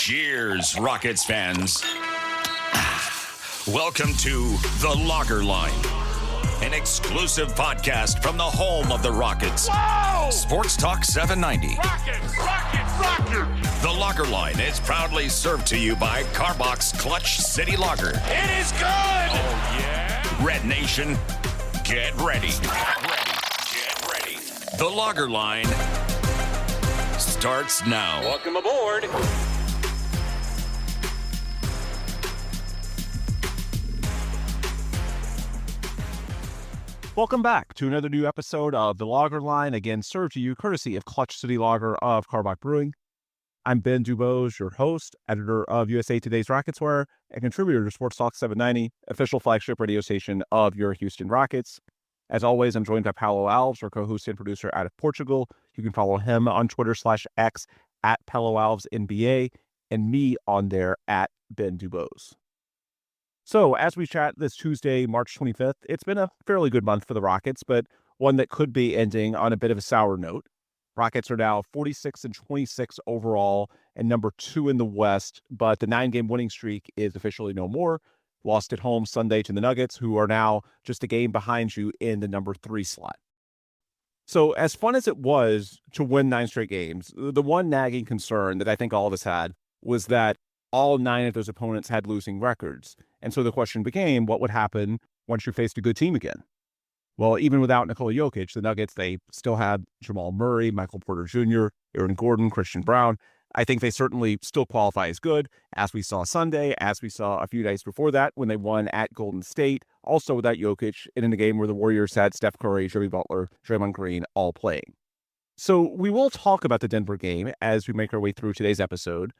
Cheers, Rockets fans. Welcome to The Logger Line, an exclusive podcast from the home of the Rockets. Whoa! Sports Talk 790. Rockets! The Logger Line is proudly served to you by Carbox Clutch City Lager. It is good! Oh, yeah? Red Nation, get ready. Get ready. The Logger Line starts now. Welcome aboard. Welcome back to another new episode of The Logger Line, again served to you courtesy of Clutch City Lager of Karbach Brewing. I'm Ben Dubose, your host, editor of USA Today's Rocketswear, and contributor to Sports Talk 790, official flagship radio station of your Houston Rockets. As always, I'm joined by Paulo Alves, our co-host and producer out of Portugal. You can follow him on Twitter/X at Paulo Alves NBA, and me on there at Ben Dubose. So, as we chat this Tuesday, March 25th, it's been a fairly good month for the Rockets, but one that could be ending on a bit of a sour note. Rockets are now 46-26 overall and number 2 in the West, but the 9-game winning streak is officially no more. Lost at home Sunday to the Nuggets, who are now just a game behind you in the number 3 slot. So, as fun as it was to win 9 straight games, the one nagging concern that I think all of us had was that all 9 of those opponents had losing records. And so the question became, what would happen once you faced a good team again? Well, even without Nikola Jokic, the Nuggets, they still had Jamal Murray, Michael Porter Jr., Aaron Gordon, Christian Brown. I think they certainly still qualify as good, as we saw Sunday, as we saw a few days before that when they won at Golden State, also without Jokic, and in a game where the Warriors had Steph Curry, Jimmy Butler, Draymond Green all playing. So we will talk about the Denver game as we make our way through today's episode.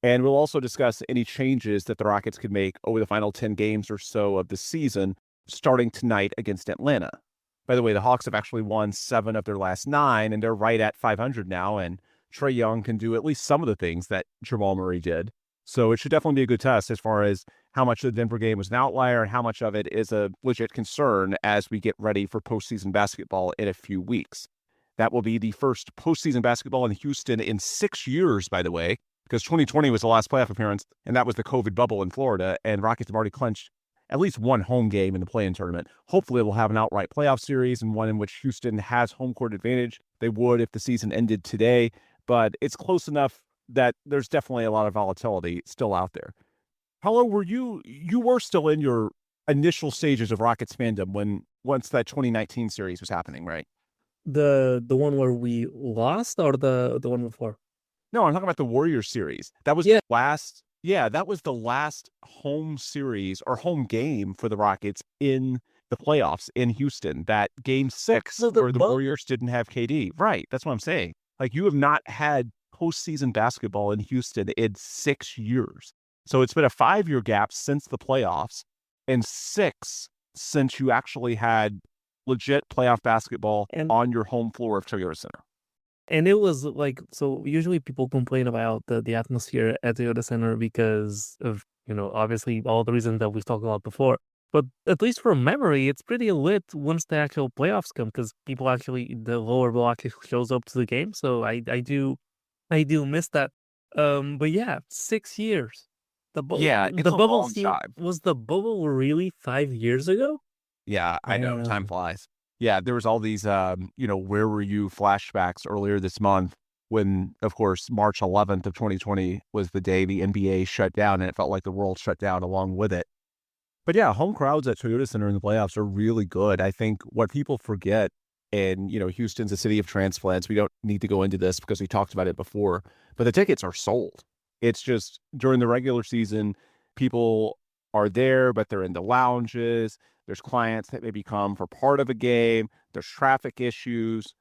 And we'll also discuss any changes that the Rockets could make over the final 10 games or so of the season, starting tonight against Atlanta. By the way, the Hawks have actually won 7 of their last 9, and they're right at 500 now, and Trae Young can do at least some of the things that Jamal Murray did. So it should definitely be a good test as far as how much the Denver game was an outlier and how much of it is a legit concern as we get ready for postseason basketball in a few weeks. That will be the first postseason basketball in Houston in 6 years, by the way, because 2020 was the last playoff appearance, and that was the COVID bubble in Florida, and Rockets have already clinched at least one home game in the play-in tournament. Hopefully we'll have an outright playoff series and one in which Houston has home court advantage. They would if the season ended today, but it's close enough that there's definitely a lot of volatility still out there. Paulo, you were still in your initial stages of Rockets fandom once that 2019 series was happening, right? The one where we lost, or the one before? No, I'm talking about the Warriors series. That was that was the last home series or home game for the Rockets in the playoffs in Houston. That game 6 where the Warriors didn't have KD. Right. That's what I'm saying. Like, you have not had postseason basketball in Houston in 6 years. So it's been a 5-year gap since the playoffs and 6 since you actually had legit playoff basketball on your home floor of Toyota Center. And it was like, so usually people complain about the atmosphere at Toyota Center because of, obviously all the reasons that we've talked about before. But at least from memory, it's pretty lit once the actual playoffs come, because people actually, the lower block shows up to the game. So I do miss that. But yeah, 6 years. It's the a bubble long time. Was the bubble really 5 years ago? Yeah, I know. Time flies. Yeah, there was all these, where were you flashbacks earlier this month when, of course, March 11th of 2020 was the day the NBA shut down, and it felt like the world shut down along with it. But yeah, home crowds at Toyota Center in the playoffs are really good. I think what people forget, and, Houston's a city of transplants. We don't need to go into this because we talked about it before, but the tickets are sold. It's just during the regular season, people are there, but they're in the lounges. There's clients that maybe come for part of a game. There's traffic issues.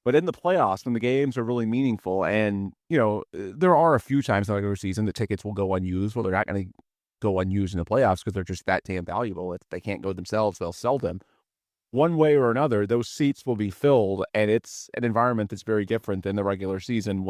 But in the playoffs, when the games are really meaningful, and, there are a few times in the regular season the tickets will go unused. Well, they're not going to go unused in the playoffs because they're just that damn valuable. If they can't go themselves, they'll sell them. One way or another, those seats will be filled, and it's an environment that's very different than the regular season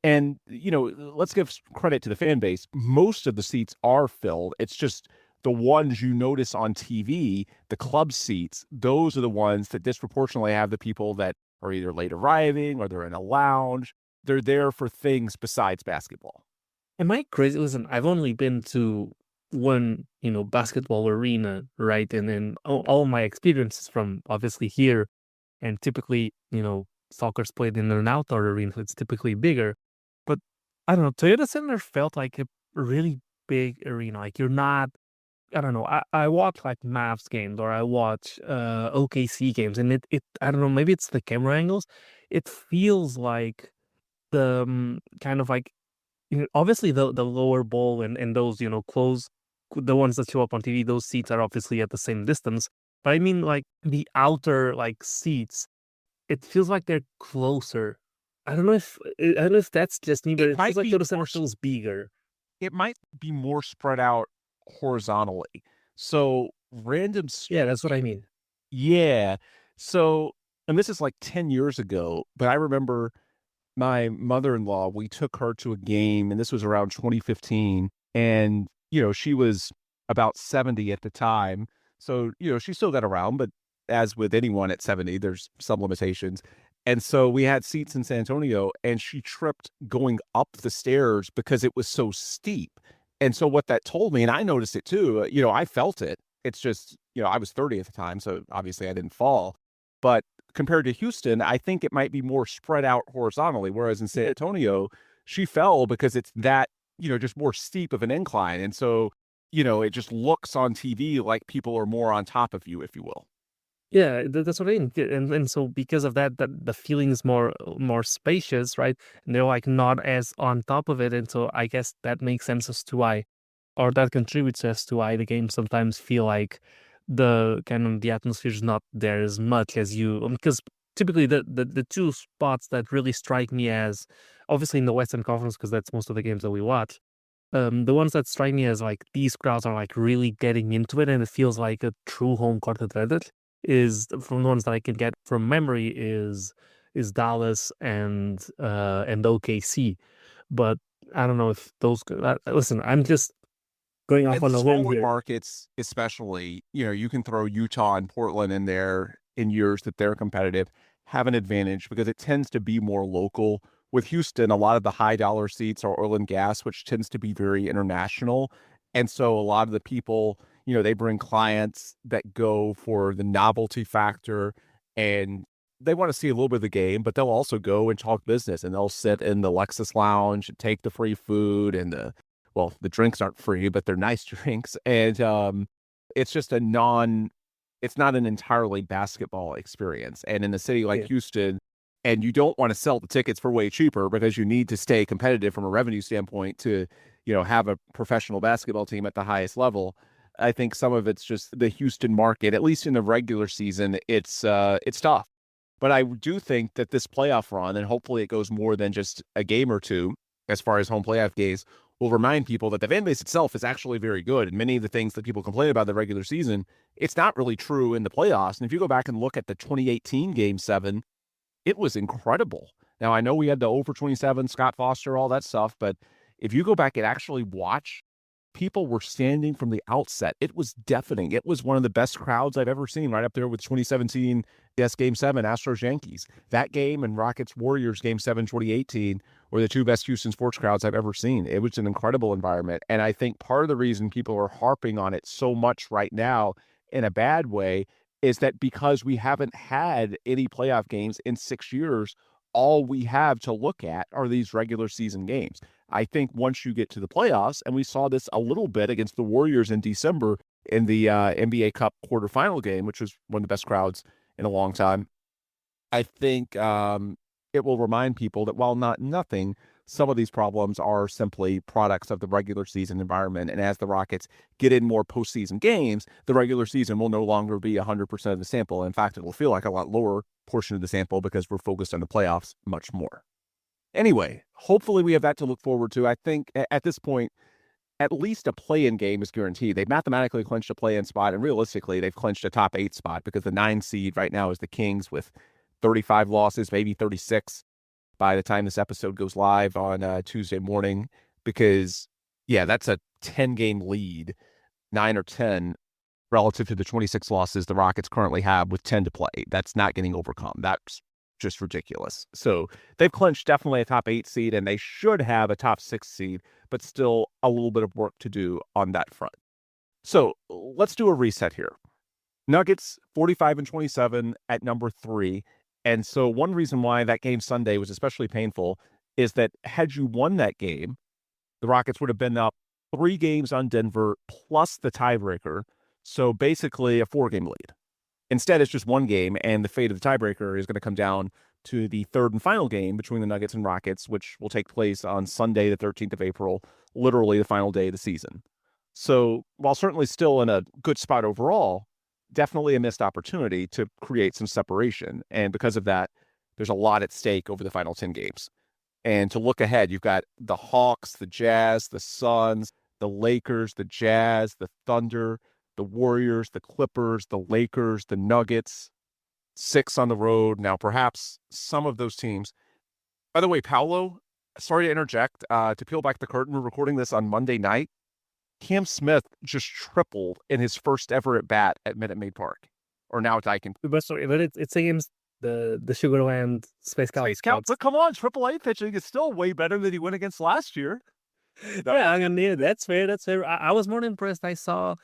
and, let's give credit to the fan base. Most of the seats are filled. It's just the ones you notice on TV, the club seats, those are the ones that disproportionately have the people that are either late arriving or they're in a lounge. They're there for things besides basketball. Am I crazy? Listen, I've only been to one, basketball arena, right? And then all my experiences from obviously here, and typically, soccer's played in an outdoor arena, so it's typically bigger. But I don't know, Toyota Center felt like a really big arena. Like you're not, I don't know. I watch like Mavs games or I watch OKC games, and it I don't know. Maybe it's the camera angles. It feels like the kind of like obviously the lower bowl and those close the ones that show up on TV. Those seats are obviously at the same distance, but I mean like the outer like seats. It feels like they're closer. I don't know if that's just me, but It it might feels like be Toyota Center more feels bigger. it might be more spread out horizontally. So Yeah, that's what I mean. yeah. So, and this is like 10 years ago, but I remember my mother-in-law, we took her to a game, and this was around 2015, and, she was about 70 at the time. So, she still got around, but as with anyone at 70, there's some limitations. And so we had seats in San Antonio, and she tripped going up the stairs because it was so steep. And so what that told me, and I noticed it too, I felt it. It's just, I was 30 at the time, so obviously I didn't fall. But compared to Houston, I think it might be more spread out horizontally, whereas in San Antonio, she fell because it's that, just more steep of an incline. And so, it just looks on TV like people are more on top of you, if you will. Yeah, that's what I mean. Yeah, and so because of that, the feeling is more spacious, right? And they're like not as on top of it, and so I guess that makes sense as to why, or that contributes as to why the games sometimes feel like the kind of the atmosphere is not there as much as you because typically the two spots that really strike me as obviously in the Western Conference because that's most of the games that we watch. The ones that strike me as like these crowds are like really getting into it and it feels like a true home court advantage is from the ones that I can get from memory is Dallas and OKC. But I don't know if those listen, I'm just going off And the on a limb smaller here. markets, especially, you can throw Utah and Portland in there in years that they're competitive, have an advantage because it tends to be more local. With Houston, a lot of the high dollar seats are oil and gas, which tends to be very international. And so a lot of the people, they bring clients that go for the novelty factor and they want to see a little bit of the game, but they'll also go and talk business and they'll sit in the Lexus lounge and take the free food and the drinks aren't free, but they're nice drinks. And it's just it's not an entirely basketball experience. And in a city like Yeah. Houston, and you don't want to sell the tickets for way cheaper because you need to stay competitive from a revenue standpoint to, have a professional basketball team at the highest level. I think some of it's just the Houston market, at least in the regular season, it's tough. But I do think that this playoff run, and hopefully it goes more than just a game or two as far as home playoff games, will remind people that the fan base itself is actually very good. And many of the things that people complain about the regular season, it's not really true in the playoffs. And if you go back and look at the 2018 Game 7, it was incredible. Now, I know we had the over 27, Scott Foster, all that stuff, but if you go back and actually watch, people were standing from the outset. It was deafening. It was one of the best crowds I've ever seen, right up there with 2017, yes, Game 7, Astros-Yankees. That game and Rockets-Warriors Game 7, 2018 were the two best Houston sports crowds I've ever seen. It was an incredible environment, and I think part of the reason people are harping on it so much right now in a bad way is that because we haven't had any playoff games in 6 years, all we have to look at are these regular season games. I think once you get to the playoffs, and we saw this a little bit against the Warriors in December in the NBA Cup quarterfinal game, which was one of the best crowds in a long time. I think it will remind people that while not nothing, some of these problems are simply products of the regular season environment. And as the Rockets get in more postseason games, the regular season will no longer be 100% of the sample. In fact, it will feel like a lot lower portion of the sample because we're focused on the playoffs much more. Anyway, hopefully we have that to look forward to. I think at this point, at least a play-in game is guaranteed. They've mathematically clinched a play-in spot, and realistically, they've clinched a top 8 spot because the 9 seed right now is the Kings with 35 losses, maybe 36 by the time this episode goes live on Tuesday morning. Because, yeah, that's a 10-game lead, 9 or 10, relative to the 26 losses the Rockets currently have with 10 to play. That's not getting overcome. That's just ridiculous. So they've clinched definitely a top 8 seed, and they should have a top 6 seed, but still a little bit of work to do on that front. So let's do a reset here. Nuggets 45-27 at number 3. And so one reason why that game Sunday was especially painful is that had you won that game, the Rockets would have been up 3 games on Denver plus the tiebreaker. So basically a 4-game lead. Instead, it's just 1 game, and the fate of the tiebreaker is going to come down to the third and final game between the Nuggets and Rockets, which will take place on Sunday, the 13th of April, literally the final day of the season. So while certainly still in a good spot overall, definitely a missed opportunity to create some separation. And because of that, there's a lot at stake over the final 10 games. And to look ahead, you've got the Hawks, the Jazz, the Suns, the Lakers, the Jazz, the Thunder, the Warriors, the Clippers, the Lakers, the Nuggets, 6 on the road. Now, perhaps some of those teams. By the way, Paolo, sorry to interject, to peel back the curtain, we're recording this on Monday night. Cam Smith just tripled in his first ever at bat at Minute Maid Park, or now at Daikin. But sorry, but it's against the Sugarland Space Scouts. But come on, AAA pitching is still way better than he went against last year. Yeah, I mean, yeah, that's fair. That's fair. I was more impressed. I saw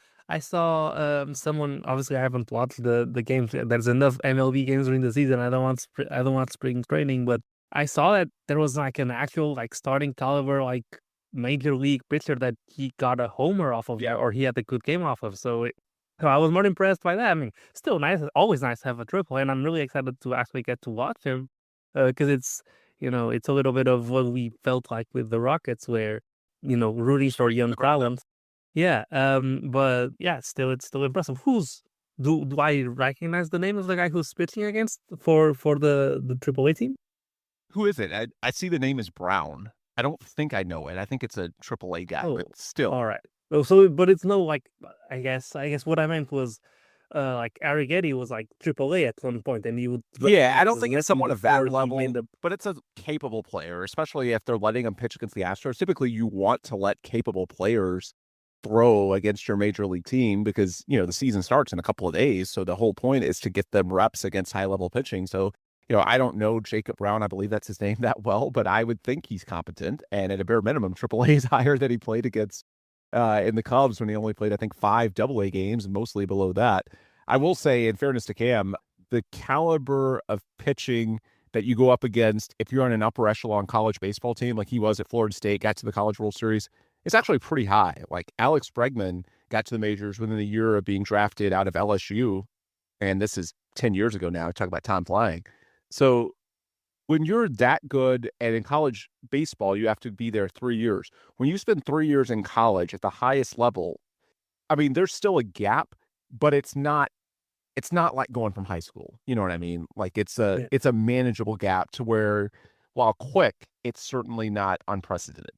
someone. Obviously, I haven't watched the games. There's enough MLB games during the season. I don't want spring training, but I saw that there was like an actual like starting caliber like major league pitcher that he got a homer off of, or he had a good game off of. So I was more impressed by that. I mean, still nice. Always nice to have a triple, and I'm really excited to actually get to watch him because it's it's a little bit of what we felt like with the Rockets, where rooting for young talent. Yeah, but yeah, it's still impressive. Do I recognize the name of the guy who's pitching against for the AAA team? Who is it? I see the name is Brown. I don't think I know it. I think it's a AAA guy, but still. All right. So, but it's no like. I guess what I meant was, like Arrighetti was like AAA at one point, and he would. Yeah, I don't think it's someone of that level, but it's a capable player, especially if they're letting him pitch against the Astros. Typically, you want to let capable players throw against your major league team because the season starts in a couple of days. So the whole point is to get them reps against high level pitching. So I don't know Jacob Brown, I believe that's his name, that well, but I would think he's competent. And at a bare minimum, AAA is higher than he played against in the Cubs when he only played, I think, 5 AA games, mostly below that. I will say, in fairness to Cam, the caliber of pitching that you go up against if you're on an upper echelon college baseball team like he was at Florida State, got to the College World Series, it's actually pretty high. Like Alex Bregman got to the majors within a year of being drafted out of LSU. And this is 10 years ago now. Talk about time flying. So when you're that good, and in college baseball, you have to be there 3 years. When you spend 3 years in college at the highest level, I mean, there's still a gap, but it's not like going from high school. You know what I mean? Like it's a manageable gap to where, while quick, it's certainly not unprecedented.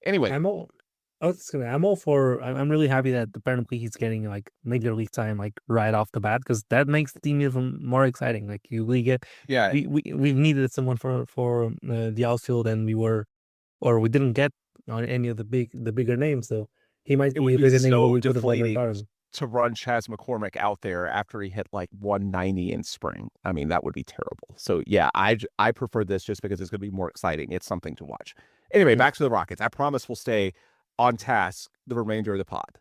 Anyway, I'm all for. I'm really happy that apparently he's getting like major league time like right off the bat, because that makes the team even more exciting. Like we we've needed someone for the outfield, and we didn't get any of the bigger names. So he might be a bigger name. So deflating to run Chas McCormick out there after he hit like 190 in spring. I mean, that would be terrible. So yeah, I prefer this just because it's going to be more exciting. It's something to watch. Anyway, back to the Rockets. I promise we'll stay on task the remainder of the pod.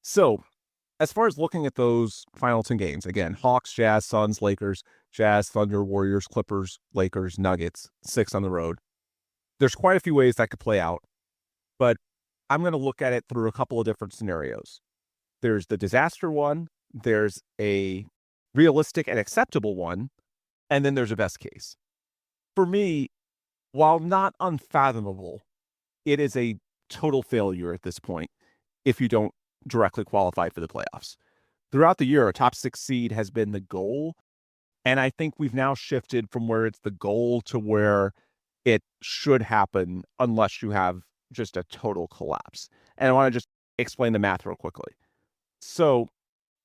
So as far as looking at those final 10 games, again, Hawks, Jazz, Suns, Lakers, Jazz, Thunder, Warriors, Clippers, Lakers, Nuggets, 6 on the road. There's quite a few ways that could play out, but I'm going to look at it through a couple of different scenarios. There's the disaster one, there's a realistic and acceptable one, and then there's a best case. For me, while not unfathomable, it is a total failure at this point if you don't directly qualify for the playoffs. Throughout the year, a top 6 seed has been the goal, and I think we've now shifted from where it's the goal to where it should happen unless you have just a total collapse. And I want to just explain the math real quickly. So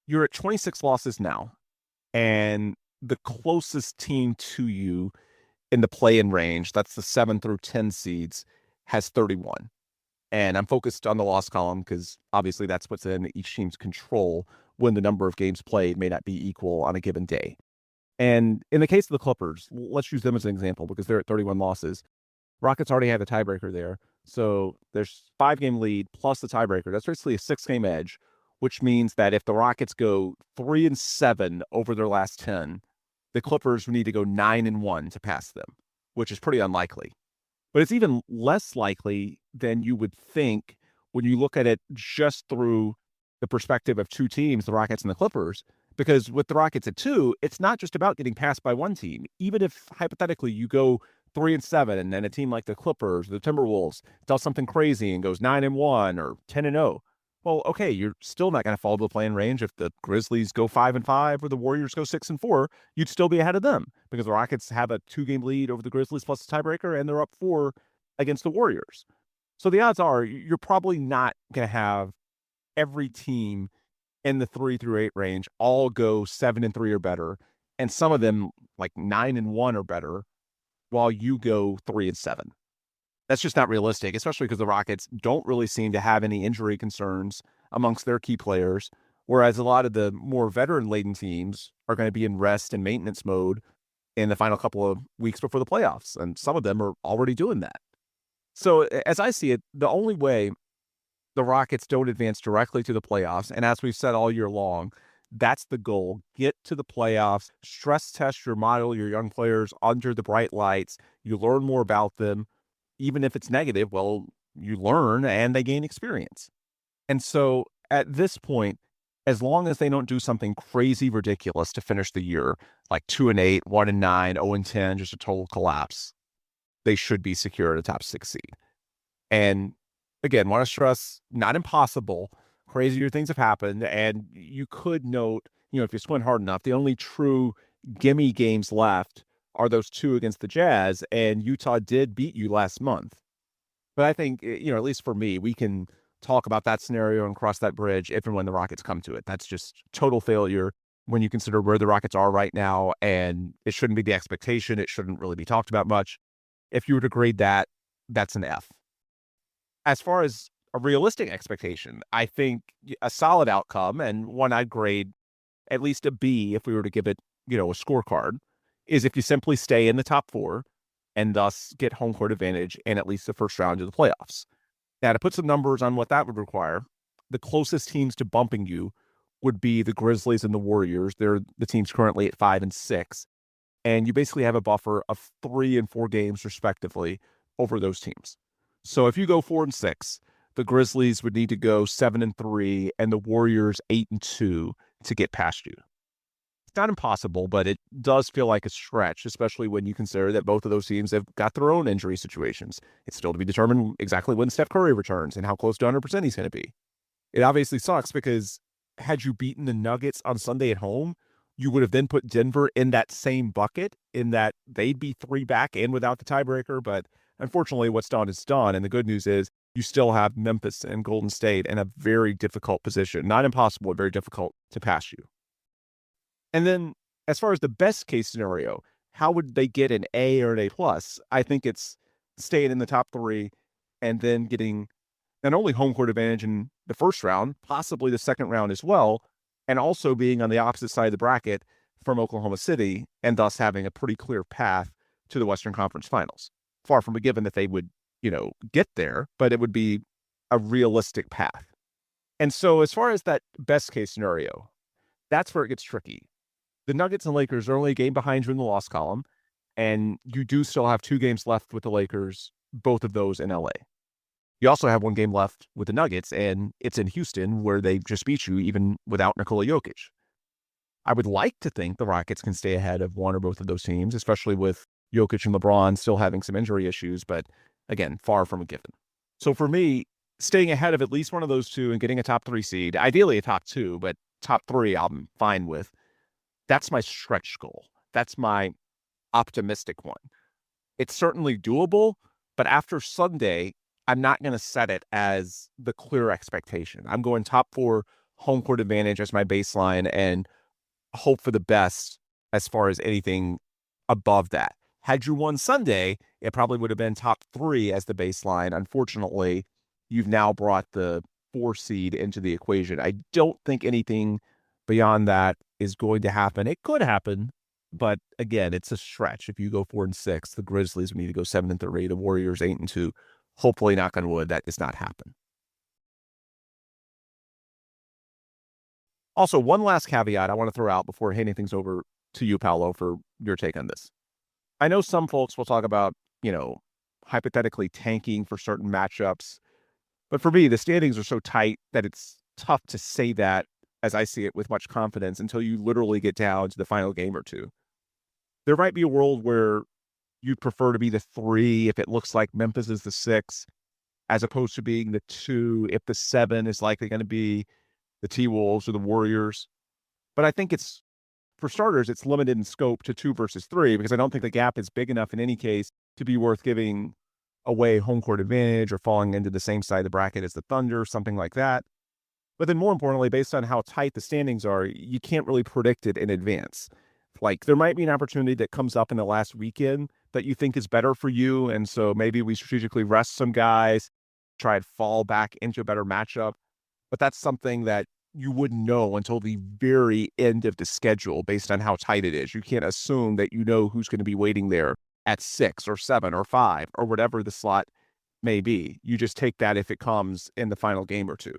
you're at 26 losses now, and the closest team to you in the play-in range, that's the 7 through 10 seeds, has 31. And I'm focused on the loss column because obviously that's what's in each team's control when the number of games played may not be equal on a given day. And in the case of the Clippers, let's use them as an example because they're at 31 losses. Rockets already have a tiebreaker there. So there's 5-game lead plus the tiebreaker. That's basically a 6-game edge, which means that if the Rockets go 3-7 over their last 10, the Clippers would need to go 9-1 to pass them, which is pretty unlikely. But it's even less likely than you would think when you look at it just through the perspective of two teams, the Rockets and the Clippers, because with the Rockets at 2, it's not just about getting passed by one team. Even if hypothetically you go 3-7 and then a team like the Clippers, the Timberwolves does something crazy and goes 9-1 or 10-0. Well, okay, you're still not going to follow the play-in range. If the Grizzlies go 5-5 or the Warriors go 6-4, you'd still be ahead of them because the Rockets have a 2-game lead over the Grizzlies plus the tiebreaker, and they're up 4 against the Warriors. So the odds are you're probably not going to have every team in the 3-8 range all go 7-3 or better, and some of them like 9-1 or better, while you go 3-7. That's just not realistic, especially because the Rockets don't really seem to have any injury concerns amongst their key players, whereas a lot of the more veteran-laden teams are going to be in rest and maintenance mode in the final couple of weeks before the playoffs, and some of them are already doing that. So as I see it, the only way the Rockets don't advance directly to the playoffs, and as we've said all year long, that's the goal. Get to the playoffs, stress test your model, your young players under the bright lights. You learn more about them. Even if it's negative, well, you learn and they gain experience. And so at this point, as long as they don't do something crazy ridiculous to finish the year, like 2-8, 1-9, 0-10, just a total collapse, they should be secure at a top 6 seed. And again, want to stress, not impossible. Crazier things have happened. And you could note, if you squint hard enough, the only true gimme games left are those 2 against the Jazz, and Utah did beat you last month. But I think, at least for me, we can talk about that scenario and cross that bridge if and when the Rockets come to it. That's just total failure when you consider where the Rockets are right now, and it shouldn't be the expectation. It shouldn't really be talked about much. If you were to grade that, that's an F. As far as a realistic expectation, I think a solid outcome, and one I'd grade at least a B if we were to give it, a scorecard, is if you simply stay in the top 4 and thus get home court advantage in at least the first round of the playoffs. Now, to put some numbers on what that would require, the closest teams to bumping you would be the Grizzlies and the Warriors. They're the teams currently at 5 and 6. And you basically have a buffer of 3 and 4 games, respectively, over those teams. So if you go 4 and 6, the Grizzlies would need to go 7 and 3, and the Warriors 8 and 2 to get past you. It's not impossible, but it does feel like a stretch, especially when you consider that both of those teams have got their own injury situations. It's still to be determined exactly when Steph Curry returns and how close to 100% he's going to be. It obviously sucks because had you beaten the Nuggets on Sunday at home, you would have then put Denver in that same bucket in that they'd be 3 back and without the tiebreaker. But unfortunately, what's done is done. And the good news is you still have Memphis and Golden State in a very difficult position. Not impossible, but very difficult to pass you. And then as far as the best case scenario, how would they get an A or an A plus? I think it's staying in the top 3 and then getting not only home court advantage in the first round, possibly the second round as well, and also being on the opposite side of the bracket from Oklahoma City and thus having a pretty clear path to the Western Conference Finals. Far from a given that they would, get there, but it would be a realistic path. And so as far as that best case scenario, that's where it gets tricky. The Nuggets and Lakers are only a game behind you in the loss column, and you do still have 2 games left with the Lakers, both of those in LA. You also have 1 game left with the Nuggets, and it's in Houston, where they just beat you even without Nikola Jokic. I would like to think the Rockets can stay ahead of one or both of those teams, especially with Jokic and LeBron still having some injury issues, but again, far from a given. So for me, staying ahead of at least one of those 2 and getting a top 3 seed, ideally a top 2, but top 3 I'm fine with. That's my stretch goal. That's my optimistic one. It's certainly doable, but after Sunday, I'm not going to set it as the clear expectation. I'm going top 4 home court advantage as my baseline and hope for the best as far as anything above that. Had you won Sunday, it probably would have been top 3 as the baseline. Unfortunately, you've now brought the 4 seed into the equation. I don't think anything beyond that is going to happen. It could happen, But again, it's a stretch. If you go 4-6, the Grizzlies would need to go 7-3. The Warriors 8-2. Hopefully, knock on wood, that does not happen. Also, one last caveat I want to throw out before handing things over to you, Paolo, for your take on this. I know some folks will talk about, hypothetically tanking for certain matchups. But for me, the standings are so tight that it's tough to say that, as I see it, with much confidence until you literally get down to the final game or two. There might be a world where you'd prefer to be the 3 if it looks like Memphis is the 6, as opposed to being the 2 if the 7 is likely going to be the T-Wolves or the Warriors. But I think for starters, it's limited in scope to 2 versus 3 because I don't think the gap is big enough in any case to be worth giving away home court advantage or falling into the same side of the bracket as the Thunder, something like that. But then more importantly, based on how tight the standings are, you can't really predict it in advance. Like there might be an opportunity that comes up in the last weekend that you think is better for you. And so maybe we strategically rest some guys, try and fall back into a better matchup. But that's something that you wouldn't know until the very end of the schedule based on how tight it is. You can't assume that you know who's going to be waiting there at 6 or 7 or 5 or whatever the slot may be. You just take that if it comes in the final game or two.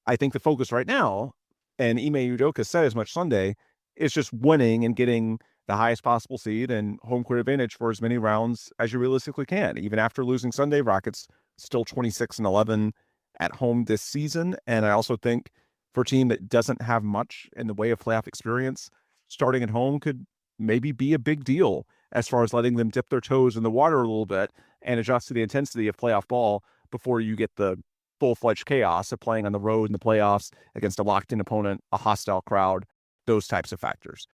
I think the focus right now, and Ime Udoka said as much Sunday, is just winning and getting the highest possible seed and home court advantage for as many rounds as you realistically can. Even after losing Sunday, Rockets still 26-11 at home this season. And I also think for a team that doesn't have much in the way of playoff experience, starting at home could maybe be a big deal as far as letting them dip their toes in the water a little bit and adjust to the intensity of playoff ball before you get the full-fledged chaos of playing on the road in the playoffs against a locked-in opponent, a hostile crowd, those types of factors.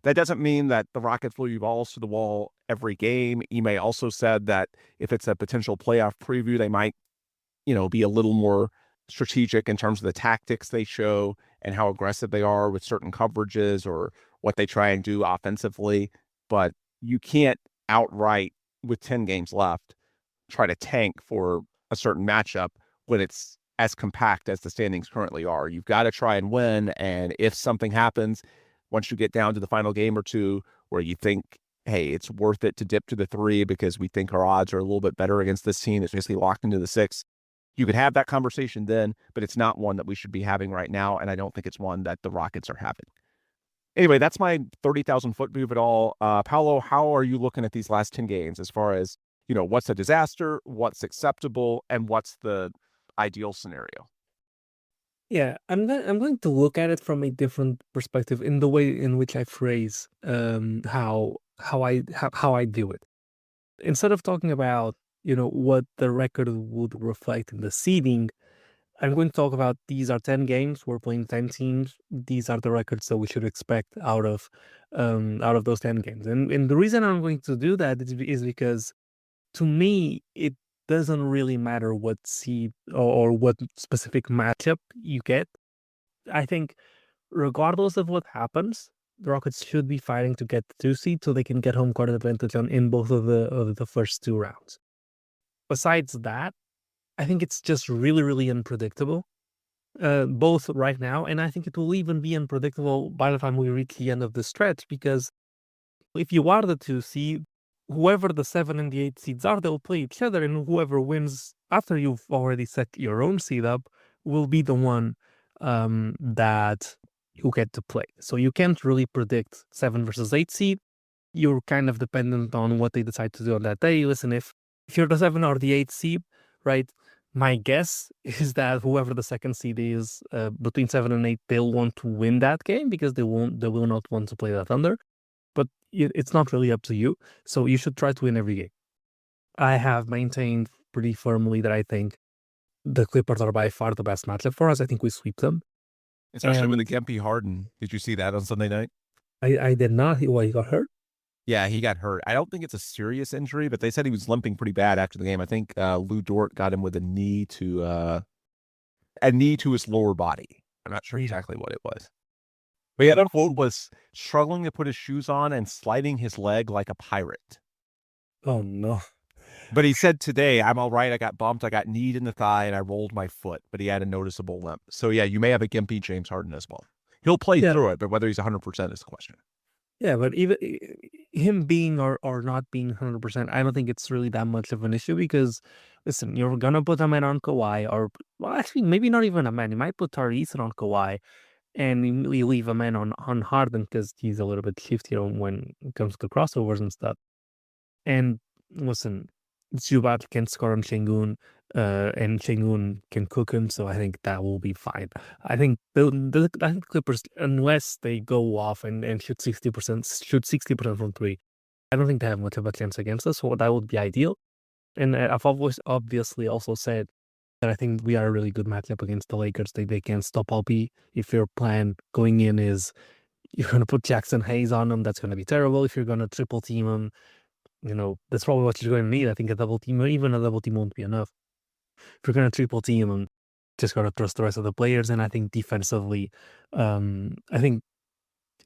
That doesn't mean that the Rockets will leave balls to the wall every game. Ime also said that if it's a potential playoff preview, they might, be a little more strategic in terms of the tactics they show and how aggressive they are with certain coverages or what they try and do offensively. But you can't outright, with 10 games left, try to tank for a certain matchup when it's as compact as the standings currently are. You've got to try and win. And if something happens, once you get down to the final game or two where you think, hey, it's worth it to dip to the 3 because we think our odds are a little bit better against this team that's basically locked into the 6, you could have that conversation then, but it's not one that we should be having right now. And I don't think it's one that the Rockets are having. Anyway, that's my 30,000-foot view of it all. Paolo, how are you looking at these last 10 games as far as, what's a disaster, what's acceptable, and what's the ideal scenario? Yeah, I'm going to look at it from a different perspective in the way in which I phrase how I do it. Instead of talking about what the record would reflect in the seeding, I'm going to talk about these are 10 games. We're playing 10 teams. These are the records that we should expect out of those 10 games. And the reason I'm going to do that is because to me it doesn't really matter what seed or what specific matchup you get. I think regardless of what happens, the Rockets should be fighting to get the 2 seed so they can get home court advantage in both of the first 2 rounds. Besides that, I think it's just really, really unpredictable, both right now, and I think it will even be unpredictable by the time we reach the end of the stretch, because if you are the 2 seed, whoever the 7 and the 8 seeds are, they'll play each other, and whoever wins after you've already set your own seed up will be the one that you get to play. So you can't really predict 7 versus 8 seed. You're kind of dependent on what they decide to do on that day. Listen, if you're the 7 or the 8 seed, right, my guess is that whoever the second seed is between 7 and 8, they'll want to win that game because they will not want to play the Thunder. But it's not really up to you. So you should try to win every game. I have maintained pretty firmly that I think the Clippers are by far the best matchup for us. I think we sweep them. Especially with the Kempe Harden. Did you see that on Sunday night? I did not. Why, he got hurt? Yeah, he got hurt. I don't think it's a serious injury, but they said he was limping pretty bad after the game. I think Lou Dort got him with a knee to his lower body. I'm not sure exactly what it was. But yeah, that quote was struggling to put his shoes on and sliding his leg like a pirate. Oh, no. But he said today, I'm all right. I got bumped. I got kneed in the thigh and I rolled my foot. But he had a noticeable limp. So yeah, you may have a gimpy James Harden as well. He'll play through it, but whether he's 100% is the question. Yeah, but even him being or not being 100%, I don't think it's really that much of an issue because, listen, you're gonna put a man on Kawhi, or well, actually, maybe not even a man. You might put Tari Eason on Kawhi, and you leave a man on Harden because he's a little bit shiftier when it comes to crossovers and stuff. And listen, Zubac can score on Şengün, and Şengün can cook him, so I think that will be fine. I think I think Clippers, unless they go off and shoot 60% from three, I don't think they have much of a chance against us. So that would be ideal. And I've always obviously also said that I think we are a really good matchup against the Lakers. They can't stop LP. If your plan going in is you're going to put Jackson Hayes on them, that's going to be terrible. If you're going to triple team him, that's probably what you're going to need. I think a double team, or even a double team, won't be enough. If you're going to triple team him, just got to trust the rest of the players. And I think defensively, I think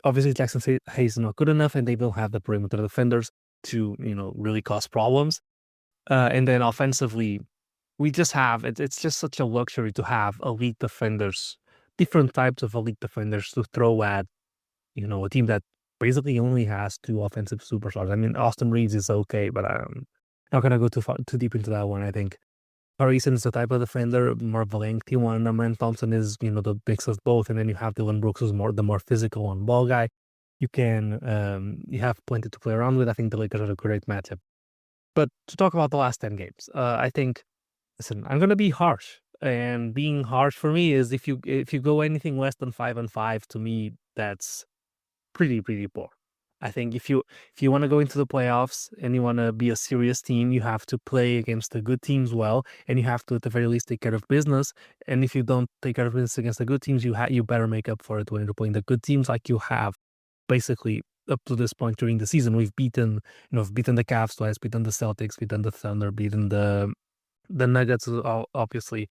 obviously Jackson Hayes is not good enough, and they will have the perimeter defenders to really cause problems. And then offensively, we just have it's just such a luxury to have elite defenders, different types of elite defenders to throw at a team that basically only has two offensive superstars. I mean, Austin Reeves is okay, but I'm not gonna go too deep into that one. I think Parison is the type of defender, more of a lengthy one, and Amen Thompson is the mix of both, and then you have Dylan Brooks, who's the more physical on ball guy. You have plenty to play around with. I think the Lakers are a great matchup. But to talk about the last 10 games, I think, listen, I'm gonna be harsh, and being harsh for me is if you go anything less than 5-5, to me that's pretty poor. I think if you want to go into the playoffs and you want to be a serious team, you have to play against the good teams well, and you have to at the very least take care of business. And if you don't take care of business against the good teams, you better make up for it when you're playing the good teams, like you have basically up to this point during the season. We've beaten the Cavs twice, beaten the Celtics, beaten the Thunder, beaten the Nuggets, obviously.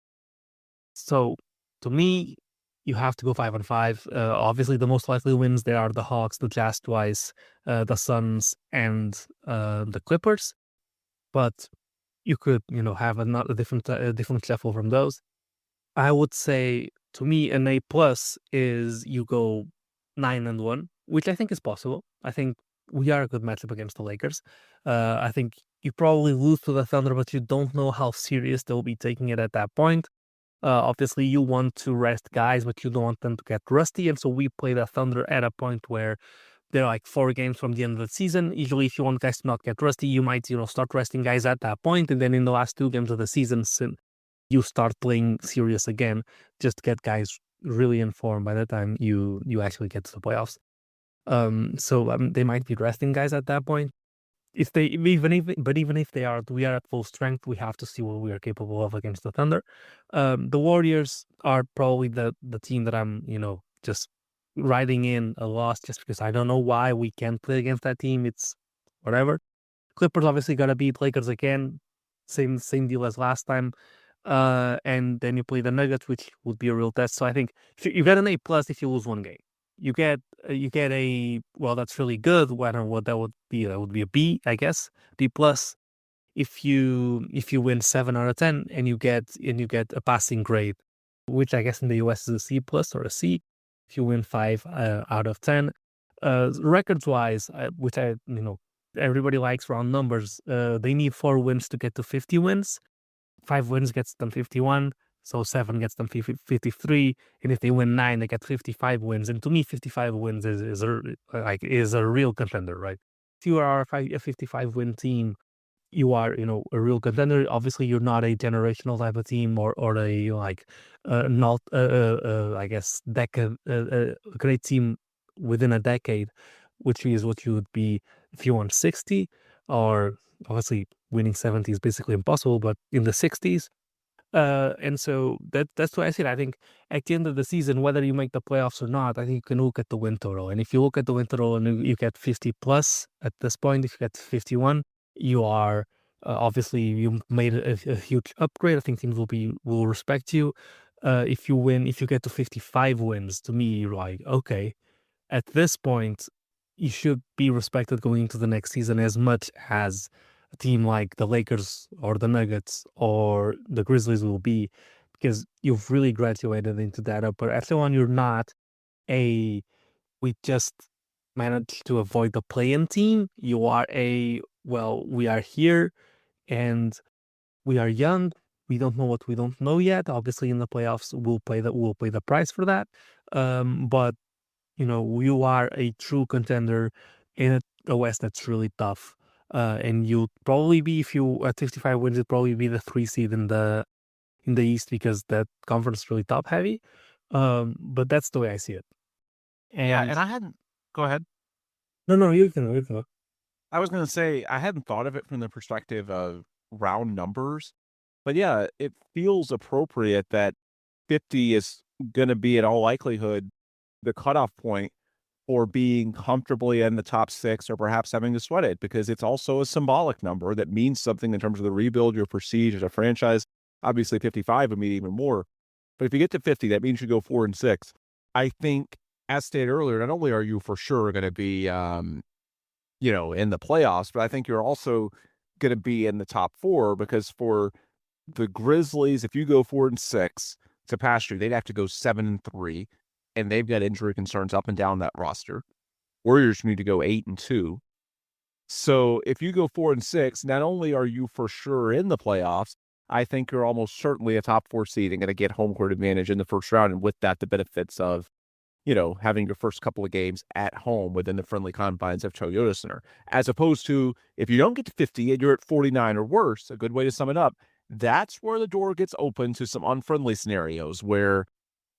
So to me, you have to go 5-5. Obviously, the most likely wins there are the Hawks, the Jazz twice, the Suns, and the Clippers. But you could, have a different shuffle from those. I would say, to me, an A plus is you go 9-1, which I think is possible. I think we are a good matchup against the Lakers. I think you probably lose to the Thunder, but you don't know how serious they'll be taking it at that point. Obviously, you want to rest guys, but you don't want them to get rusty. And so we play the Thunder at a point where they're like 4 games from the end of the season. Usually, if you want guys to not get rusty, you might, start resting guys at that point. And then in the last 2 games of the season, you start playing serious again, just to get guys really informed by the time you actually get to the playoffs. So they might be resting guys at that point. Even if they are, we are at full strength. We have to see what we are capable of against the Thunder. The Warriors are probably the team that I'm, just riding in a loss just because I don't know why we can't play against that team. It's whatever. Clippers obviously gotta beat Lakers again. Same deal as last time. And then you play the Nuggets, which would be a real test. So I think you get an A plus if you lose 1 game. You get a, well, that's really good. I don't know what that would be. That would be a B, I guess. B plus if you win 7 out of 10 and you get a passing grade, which I guess in the US is a C plus or a C. If you win 5 out of 10, records wise, which everybody likes round numbers. They need 4 wins to get to 50 wins. 5 wins gets them 51. So 7 gets them 53, and if they win 9, they get 55 wins. And to me, 55 wins is a real contender, right? If you are a 55-win team, you are a real contender. Obviously, you're not a generational type of team or a not I guess a great team within a decade, which is what you would be if you won 60. Or obviously, winning 70 is basically impossible, but in the 60s. And so that's why I said I think at the end of the season, whether you make the playoffs or not, I think you can look at the win total. And if you look at the win total and you get 50 plus at this point, if you get 51, you are obviously you made a huge upgrade. I think teams will respect you. If you get to 55 wins, to me, you're like, okay, at this point, you should be respected going into the next season as much as a team like the Lakers or the Nuggets or the Grizzlies will be, because you've really graduated into that upper echelon. You're not we just manage to avoid the play-in team. You are we are here and we are young. We don't know what we don't know yet. Obviously, in the playoffs, we'll pay the price for that. But you are a true contender in a West that's really tough. And you'll probably be, if you at 65 wins, it'd probably be the 3 seed in the East because that conference is really top heavy. But that's the way I see it. And I hadn't. Go ahead. No, you can go. I was going to say I hadn't thought of it from the perspective of round numbers, but yeah, it feels appropriate that 50 is going to be in all likelihood the cutoff point for being comfortably in the top 6 or perhaps having to sweat it, because it's also a symbolic number that means something in terms of the rebuild, your prestige as a franchise. Obviously 55 would mean even more, but if you get to 50, that means you go 4-6. I think, as stated earlier, not only are you for sure going to be, in the playoffs, but I think you're also going to be in the top 4, because for the Grizzlies, if you go 4-6 to pass you, they'd have to go 7-3, and they've got injury concerns up and down that roster. Warriors need to go 8-2. So if you go 4-6, not only are you for sure in the playoffs, I think you're almost certainly a top 4 seed and going to get home court advantage in the first round, and with that, the benefits of having your first couple of games at home within the friendly confines of Toyota Center, as opposed to if you don't get to 50 and you're at 49 or worse. A good way to sum it up, that's where the door gets open to some unfriendly scenarios where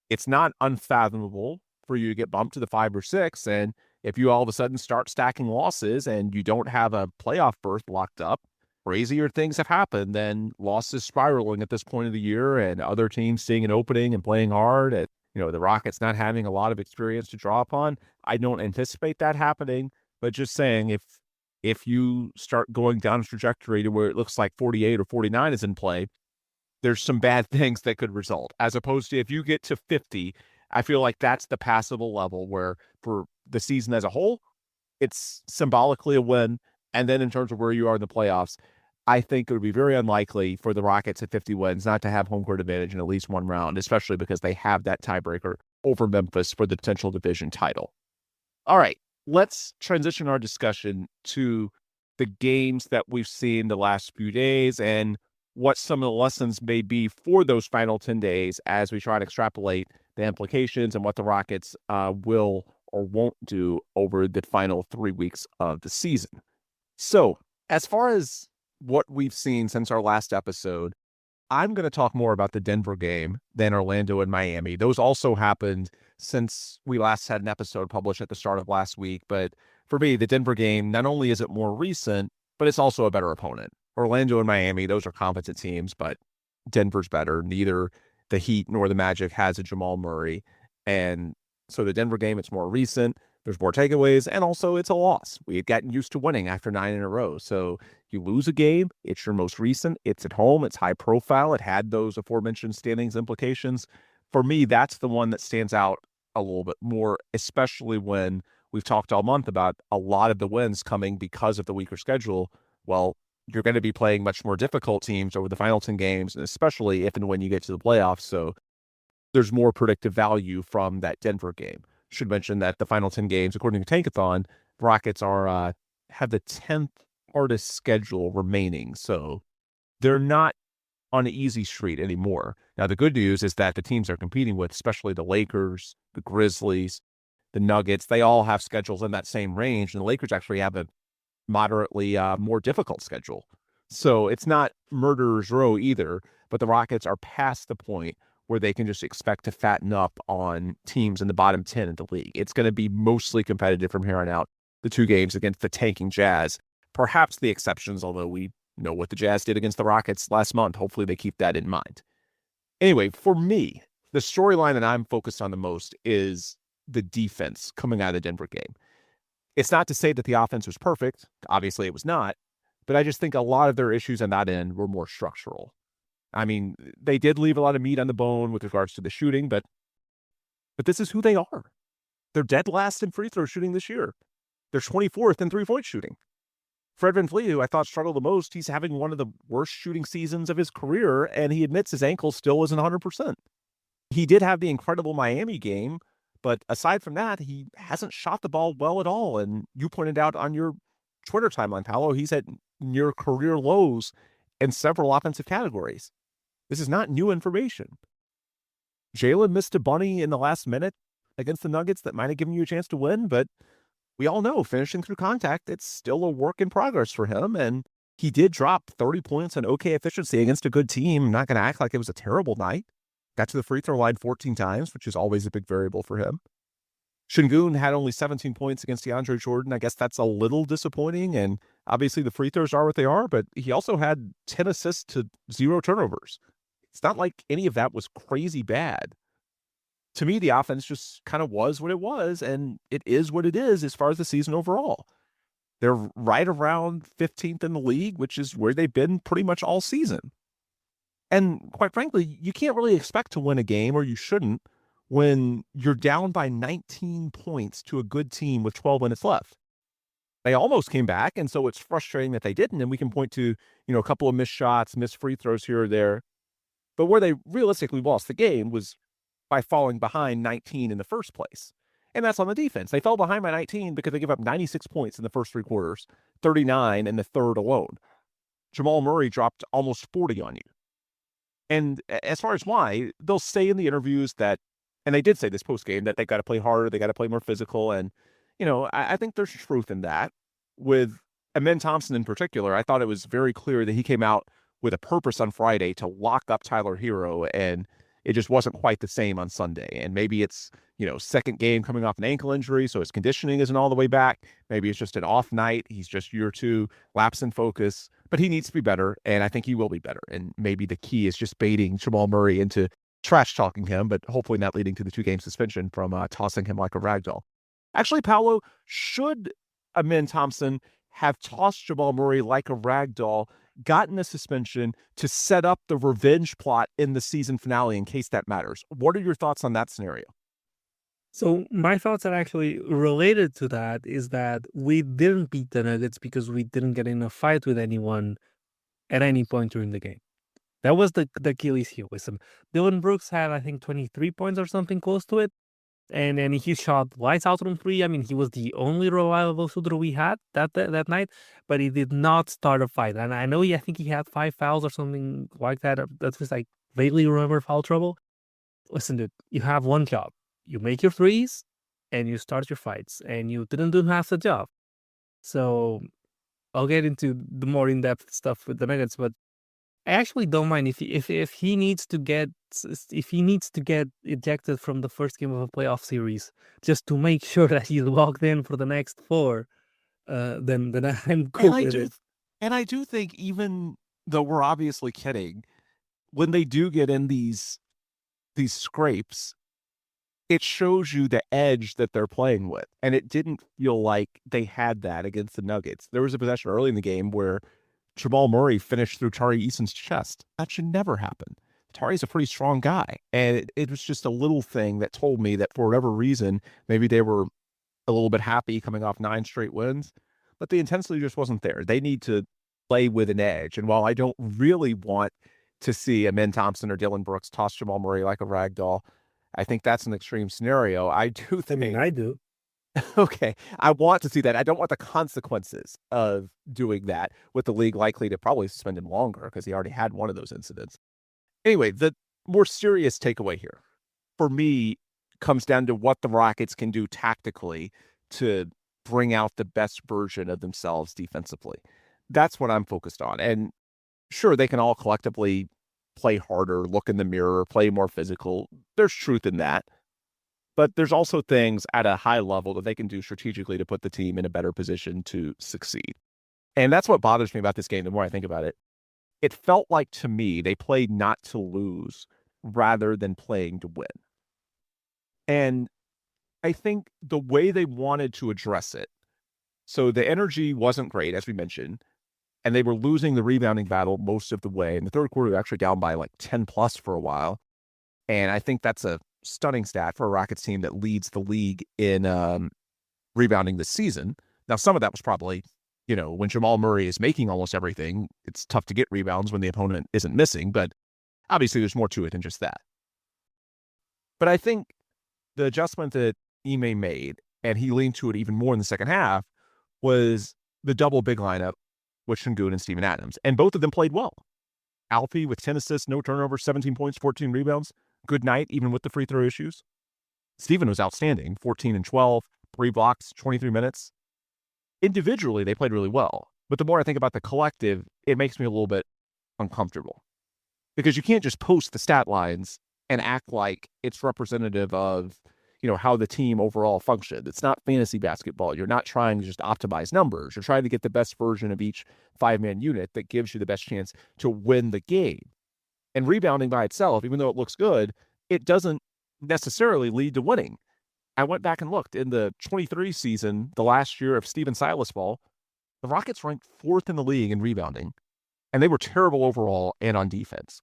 it's not unfathomable for you to get bumped to the 5 or 6. And if you all of a sudden start stacking losses and you don't have a playoff berth locked up, crazier things have happened than losses spiraling at this point of the year and other teams seeing an opening and playing hard at, the Rockets not having a lot of experience to draw upon. I don't anticipate that happening, but just saying, if you start going down a trajectory to where it looks like 48 or 49 is in play, there's some bad things that could result. As opposed to if you get to 50, I feel like that's the passable level where for the season as a whole, it's symbolically a win. And then in terms of where you are in the playoffs, I think it would be very unlikely for the Rockets at 50 wins not to have home court advantage in at least one round, especially because they have that tiebreaker over Memphis for the potential division title. All right, let's transition our discussion to the games that we've seen the last few days and what some of the lessons may be for those final 10 days as we try to extrapolate the implications and what the Rockets will or won't do over the final 3 weeks of the season. So as far as what we've seen since our last episode, I'm going to talk more about the Denver game than Orlando and Miami. Those also happened since we last had an episode published at the start of last week. But for me, the Denver game, not only is it more recent, but it's also a better opponent. Orlando and Miami, those are competent teams, but Denver's better. Neither the Heat nor the Magic has a Jamal Murray. And so the Denver game, it's more recent. There's more takeaways, and also it's a loss. We had gotten used to winning after 9 in a row. So you lose a game, it's your most recent, it's at home, it's high profile, it had those aforementioned standings implications. For me, that's the one that stands out a little bit more, especially when we've talked all month about a lot of the wins coming because of the weaker schedule. Well, you're going to be playing much more difficult teams over the final 10 games, and especially if and when you get to the playoffs. So there's more predictive value from that Denver game. Should mention that the final 10 games, according to Tankathon, Rockets are have the 10th hardest schedule remaining. So they're not on an easy street anymore. Now, the good news is that the teams they're competing with, especially the Lakers, the Grizzlies, the Nuggets, they all have schedules in that same range. And the Lakers actually have a moderately more difficult schedule. So it's not murderer's row either, but the Rockets are past the point where they can just expect to fatten up on teams in the bottom 10 of the league. It's going to be mostly competitive from here on out. The 2 games against the tanking Jazz, perhaps the exceptions, although we know what the Jazz did against the Rockets last month. Hopefully they keep that in mind. Anyway, for me, the storyline that I'm focused on the most is the defense coming out of the Denver game. It's not to say that the offense was perfect. Obviously it was not, but I just think a lot of their issues on that end were more structural. I mean, they did leave a lot of meat on the bone with regards to the shooting, but this is who they are. They're dead last in free throw shooting this year. They're 24th in three-point shooting. Fred VanVleet, who I thought struggled the most, he's having one of the worst shooting seasons of his career, and he admits his ankle still isn't 100%. He did have the incredible Miami game, But aside from that, he hasn't shot the ball well at all. And you pointed out on your Twitter timeline, Paolo, he's at near career lows in several offensive categories. This is not new information. Jalen missed a bunny in the last minute against the Nuggets that might have given you a chance to win, but we all know finishing through contact, it's still a work in progress for him. And he did drop 30 points on okay efficiency against a good team. I'm not going to act like it was a terrible night. Got to the free throw line 14 times, which is always a big variable for him. Şengün had only 17 points against DeAndre Jordan. I guess that's a little disappointing. And obviously the free throws are what they are, but he also had 10 assists to 0 turnovers. It's not like any of that was crazy bad. To me, the offense just kind of was what it was, and it is what it is as far as the season overall. They're right around 15th in the league, which is where they've been pretty much all season. And quite frankly, you can't really expect to win a game, or you shouldn't, when you're down by 19 points to a good team with 12 minutes left. They almost came back, and so it's frustrating that they didn't, and we can point to, a couple of missed shots, missed free throws here or there. But where they realistically lost the game was by falling behind 19 in the first place. And that's on the defense. They fell behind by 19 because they gave up 96 points in the first 3 quarters, 39 in the third alone. Jamal Murray dropped almost 40 on you. And as far as why, they'll say in the interviews that, and they did say this post-game, that they got to play harder, they got to play more physical. And, I think there's truth in that. With Amen Thompson in particular, I thought it was very clear that he came out with a purpose on Friday to lock up Tyler Hero, and it just wasn't quite the same on Sunday. And maybe it's, second game coming off an ankle injury, so his conditioning isn't all the way back. Maybe it's just an off night. He's just year 2, lapse in focus, but he needs to be better, and I think he will be better. And maybe the key is just baiting Jamal Murray into trash talking him, but hopefully not leading to the 2-game suspension from tossing him like a ragdoll. Actually, Paolo, should Amen Thompson have tossed Jamal Murray like a ragdoll, gotten a suspension to set up the revenge plot in the season finale in case that matters? What are your thoughts on that scenario? So my thoughts are actually related to that is that we didn't beat the Nuggets because we didn't get in a fight with anyone at any point during the game. That was the Achilles heel with him. Dylan Brooks had, I think, 23 points or something close to it. And then he shot lights out from 3. I mean, he was the only reliable shooter we had that night, but he did not start a fight. And I know I think he had 5 fouls or something like that. That's just vaguely remember foul trouble. Listen, dude, you have one job. You make your threes and you start your fights, and you didn't do half the job. So I'll get into the more in-depth stuff with the Nuggets, but I actually don't mind if he needs to get ejected from the first game of a playoff series just to make sure that he's locked in for the next 4. Then I'm cool with it. And I do think, even though we're obviously kidding, when they do get in these scrapes, it shows you the edge that they're playing with. And it didn't feel like they had that against the Nuggets. There was a possession early in the game where Jamal Murray finished through Tari Eason's chest. That should never happen. Tari's a pretty strong guy. And it was just a little thing that told me that for whatever reason, maybe they were a little bit happy coming off 9 straight wins, but the intensity just wasn't there. They need to play with an edge. And while I don't really want to see Amen Thompson or Dylan Brooks toss Jamal Murray like a rag doll, I think that's an extreme scenario. I do think... I mean, I do. Okay, I want to see that. I don't want the consequences of doing that, with the league likely to probably suspend him longer because he already had one of those incidents. Anyway, the more serious takeaway here, for me, comes down to what the Rockets can do tactically to bring out the best version of themselves defensively. That's what I'm focused on. And sure, they can all collectively play harder, look in the mirror, play more physical. There's truth in that. But there's also things at a high level that they can do strategically to put the team in a better position to succeed. And that's what bothers me about this game the more I think about it. It felt like, to me, they played not to lose rather than playing to win. And I think the way they wanted to address it, so the energy wasn't great, as we mentioned, and they were losing the rebounding battle most of the way. In the third quarter, they were actually down by 10 plus for a while. And I think that's a stunning stat for a Rockets team that leads the league in rebounding this season. Now, some of that was probably, when Jamal Murray is making almost everything, it's tough to get rebounds when the opponent isn't missing, but obviously there's more to it than just that. But I think the adjustment that Ime made, and he leaned to it even more in the second half, was the double big lineup with Şengün and Steven Adams. And both of them played well. Alfie with 10 assists, no turnovers, 17 points, 14 rebounds. Good night, even with the free throw issues. Steven was outstanding, 14 and 12, 3 blocks, 23 minutes. Individually, they played really well. But the more I think about the collective, it makes me a little bit uncomfortable. Because you can't just post the stat lines and act like it's representative of, how the team overall functioned. It's not fantasy basketball. You're not trying to just optimize numbers. You're trying to get the best version of each 5-man unit that gives you the best chance to win the game. And rebounding by itself, even though it looks good, it doesn't necessarily lead to winning. I went back and looked. In the 23 season, the last year of Stephen Silas ball, the Rockets ranked 4th in the league in rebounding, and they were terrible overall and on defense.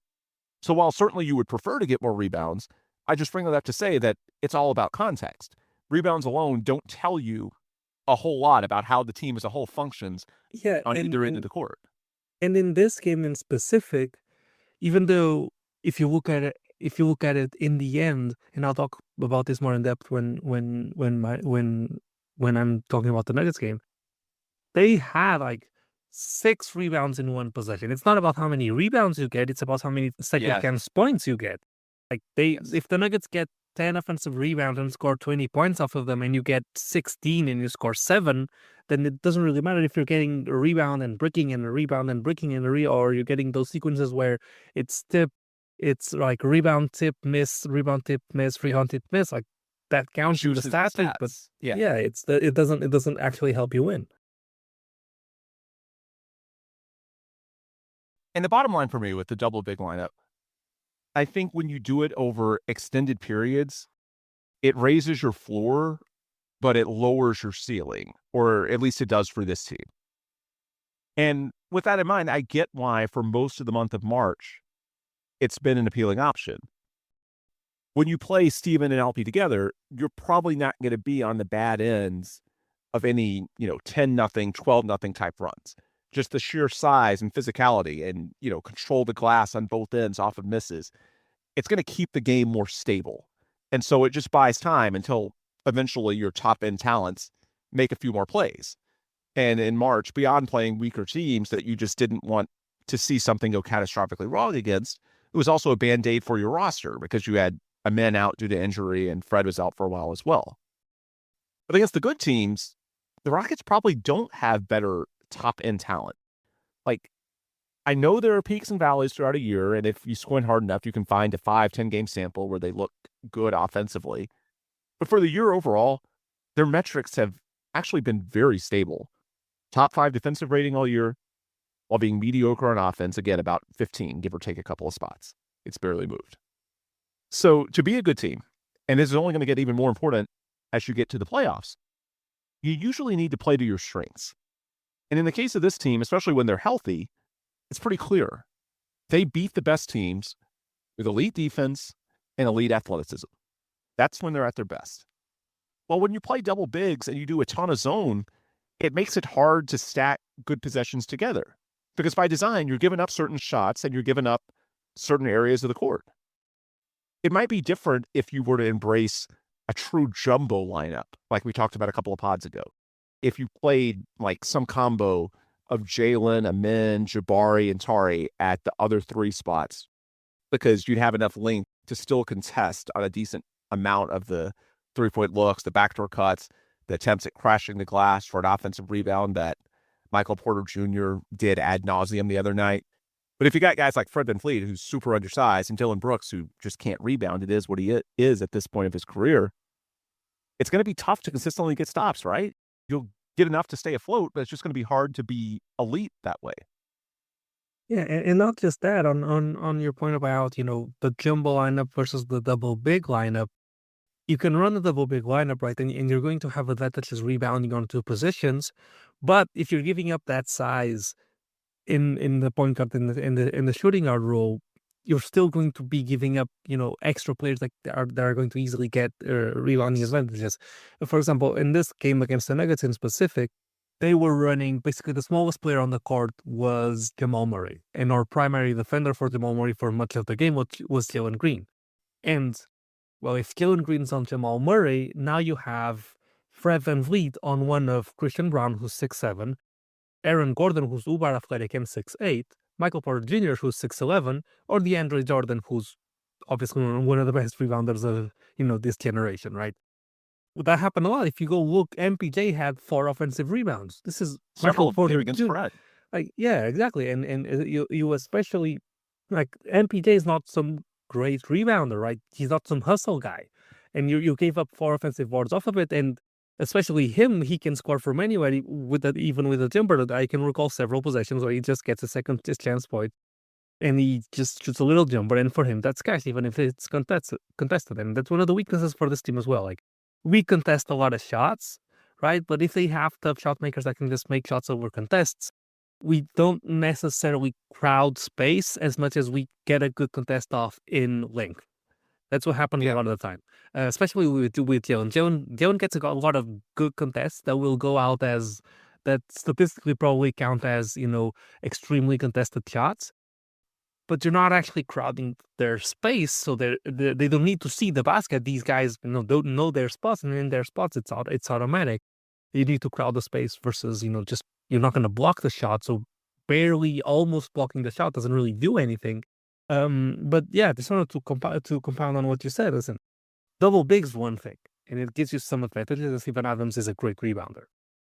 So while certainly you would prefer to get more rebounds, I just bring that up to say that it's all about context. Rebounds alone don't tell you a whole lot about how the team as a whole functions Yeah, on and either end of the court. and in this game in specific, even though if you look at it in the end, and I'll talk about this more in depth when I'm talking about the Nuggets game, they had like 6 rebounds in one possession. It's not about how many rebounds you get; it's about how many second Yes. chance points you get. Like if the Nuggets get 10 offensive rebounds and score 20 points off of them, and you get 16 and you score 7, then it doesn't really matter if you're getting a rebound and bricking and a rebound and bricking and or you're getting those sequences where it's like rebound tip miss, rebound tip miss, rebound tip miss. Like that counts in the Juices stat sheet, but stats. Yeah. yeah, it doesn't actually help you win. And the bottom line for me with the double big lineup, I think when you do it over extended periods, it raises your floor, but it lowers your ceiling, or at least it does for this team. And with that in mind, I get why for most of the month of March, it's been an appealing option. When you play Steven and Alfie together, you're probably not going to be on the bad ends of any, 10-0, 12-0 type runs. Just the sheer size and physicality and, control the glass on both ends off of misses. It's going to keep the game more stable. And so it just buys time until eventually your top end talents make a few more plays. And in March, beyond playing weaker teams that you just didn't want to see something go catastrophically wrong against, it was also a Band-Aid for your roster because you had a man out due to injury and Fred was out for a while as well. But against the good teams, the Rockets probably don't have better top end talent. Like, I know there are peaks and valleys throughout a year, and if you squint hard enough, you can find a 5-10 game sample where they look good offensively. But for the year overall, their metrics have actually been very stable. Top 5 defensive rating all year, while being mediocre on offense, again, about 15, give or take a couple of spots. It's barely moved. So to be a good team, and this is only going to get even more important as you get to the playoffs, you usually need to play to your strengths. And in the case of this team, especially when they're healthy, it's pretty clear. They beat the best teams with elite defense and elite athleticism. That's when they're at their best. Well, when you play double bigs and you do a ton of zone, it makes it hard to stack good possessions together. Because by design, you're giving up certain shots and you're giving up certain areas of the court. It might be different if you were to embrace a true jumbo lineup, like we talked about a couple of pods ago. If you played like some combo of Jalen, Amin, Jabari, and Tari at the other 3 spots, because you'd have enough length to still contest on a decent amount of the 3-point looks, the backdoor cuts, the attempts at crashing the glass for an offensive rebound that Michael Porter Jr. did ad nauseum the other night. But if you got guys like Fred VanVleet, who's super undersized, and Dylan Brooks, who just can't rebound, it is what he is at this point of his career, it's going to be tough to consistently get stops, right? You'll get enough to stay afloat, but it's just going to be hard to be elite that way. Yeah, and not just that, on your point about, the jumbo lineup versus the double big lineup, you can run the double big lineup, right? And you're going to have advantages rebounding on 2 positions. But if you're giving up that size in the point guard in the shooting guard role, you're still going to be giving up, extra players that are going to easily get rebounding advantages. For example, in this game against the Nuggets in specific, they were running basically the smallest player on the court was Jamal Murray, and our primary defender for Jamal Murray for much of the game was Jalen Green. And Well, if Jalen Green's on Jamal Murray, now you have Fred VanVleet on one of Christian Brown, who's 6'7", Aaron Gordon, who's uber athletic and 6'8", Michael Porter Jr., who's 6'11", or DeAndre Jordan, who's obviously one of the best rebounders of, this generation, right? That happened a lot. If you go look, MPJ had 4 offensive rebounds. This is Several Michael Porter against Jr. Fred. Like, yeah, exactly. And you especially, like, MPJ is not some great rebounder, right? He's not some hustle guy. And you gave up 4 offensive boards off of it. And especially him, he can score from anywhere with that, even with a jumper. I can recall several possessions where he just gets a second chance point and he just shoots a little jumper. And for him, that's cash, even if it's contested. And that's one of the weaknesses for this team as well. Like, we contest a lot of shots, right? But if they have tough shot makers that can just make shots over contests, we don't necessarily crowd space as much as we get a good contest off in length. That's what happens a lot of the time, especially with Jalen. Jalen gets a lot of good contests that will go out as, that statistically probably count as, extremely contested shots. But you're not actually crowding their space, so they don't need to see the basket. These guys, don't know their spots, and in their spots, it's automatic. You need to crowd the space versus, just, you're not going to block the shot. So barely, almost blocking the shot doesn't really do anything. But yeah, just wanted to compound on what you said. Listen, double big's one thing, and it gives you some advantages. Steven Adams is a great rebounder.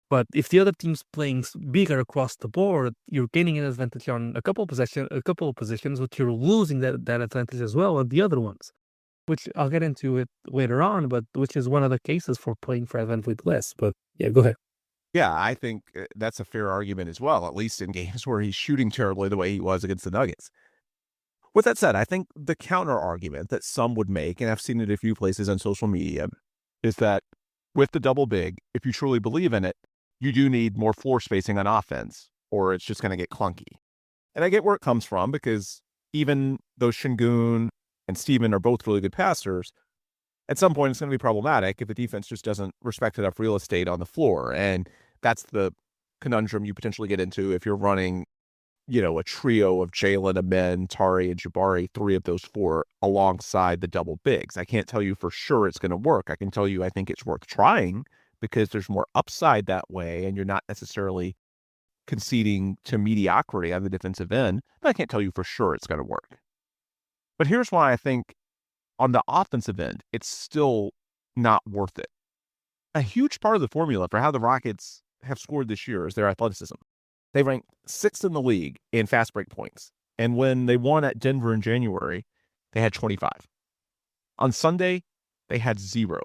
But if the other team's playing bigger across the board, you're gaining an advantage on a couple of positions, but you're losing that advantage as well on the other ones, which I'll get into it later on, but which is one of the cases for playing Fred VanVleet less. But yeah, go ahead. Yeah, I think that's a fair argument as well, at least in games where he's shooting terribly the way he was against the Nuggets. With that said, I think the counter argument that some would make, and I've seen it a few places on social media, is that with the double big, if you truly believe in it, you do need more floor spacing on offense, or it's just going to get clunky. And I get where it comes from, because even though Şengün and Steven are both really good passers, at some point it's going to be problematic if the defense just doesn't respect enough real estate on the floor. And that's the conundrum you potentially get into if you're running, a trio of Jalen, Amen, Tari, and Jabari, 3 of those 4 alongside the double bigs. I can't tell you for sure it's going to work. I can tell you I think it's worth trying, because there's more upside that way, and you're not necessarily conceding to mediocrity on the defensive end. But I can't tell you for sure it's going to work. But here's why I think on the offensive end, it's still not worth it. A huge part of the formula for how the Rockets have scored this year is their athleticism. They ranked 6th in the league in fast break points. And when they won at Denver in January, they had 25. On Sunday, they had 0.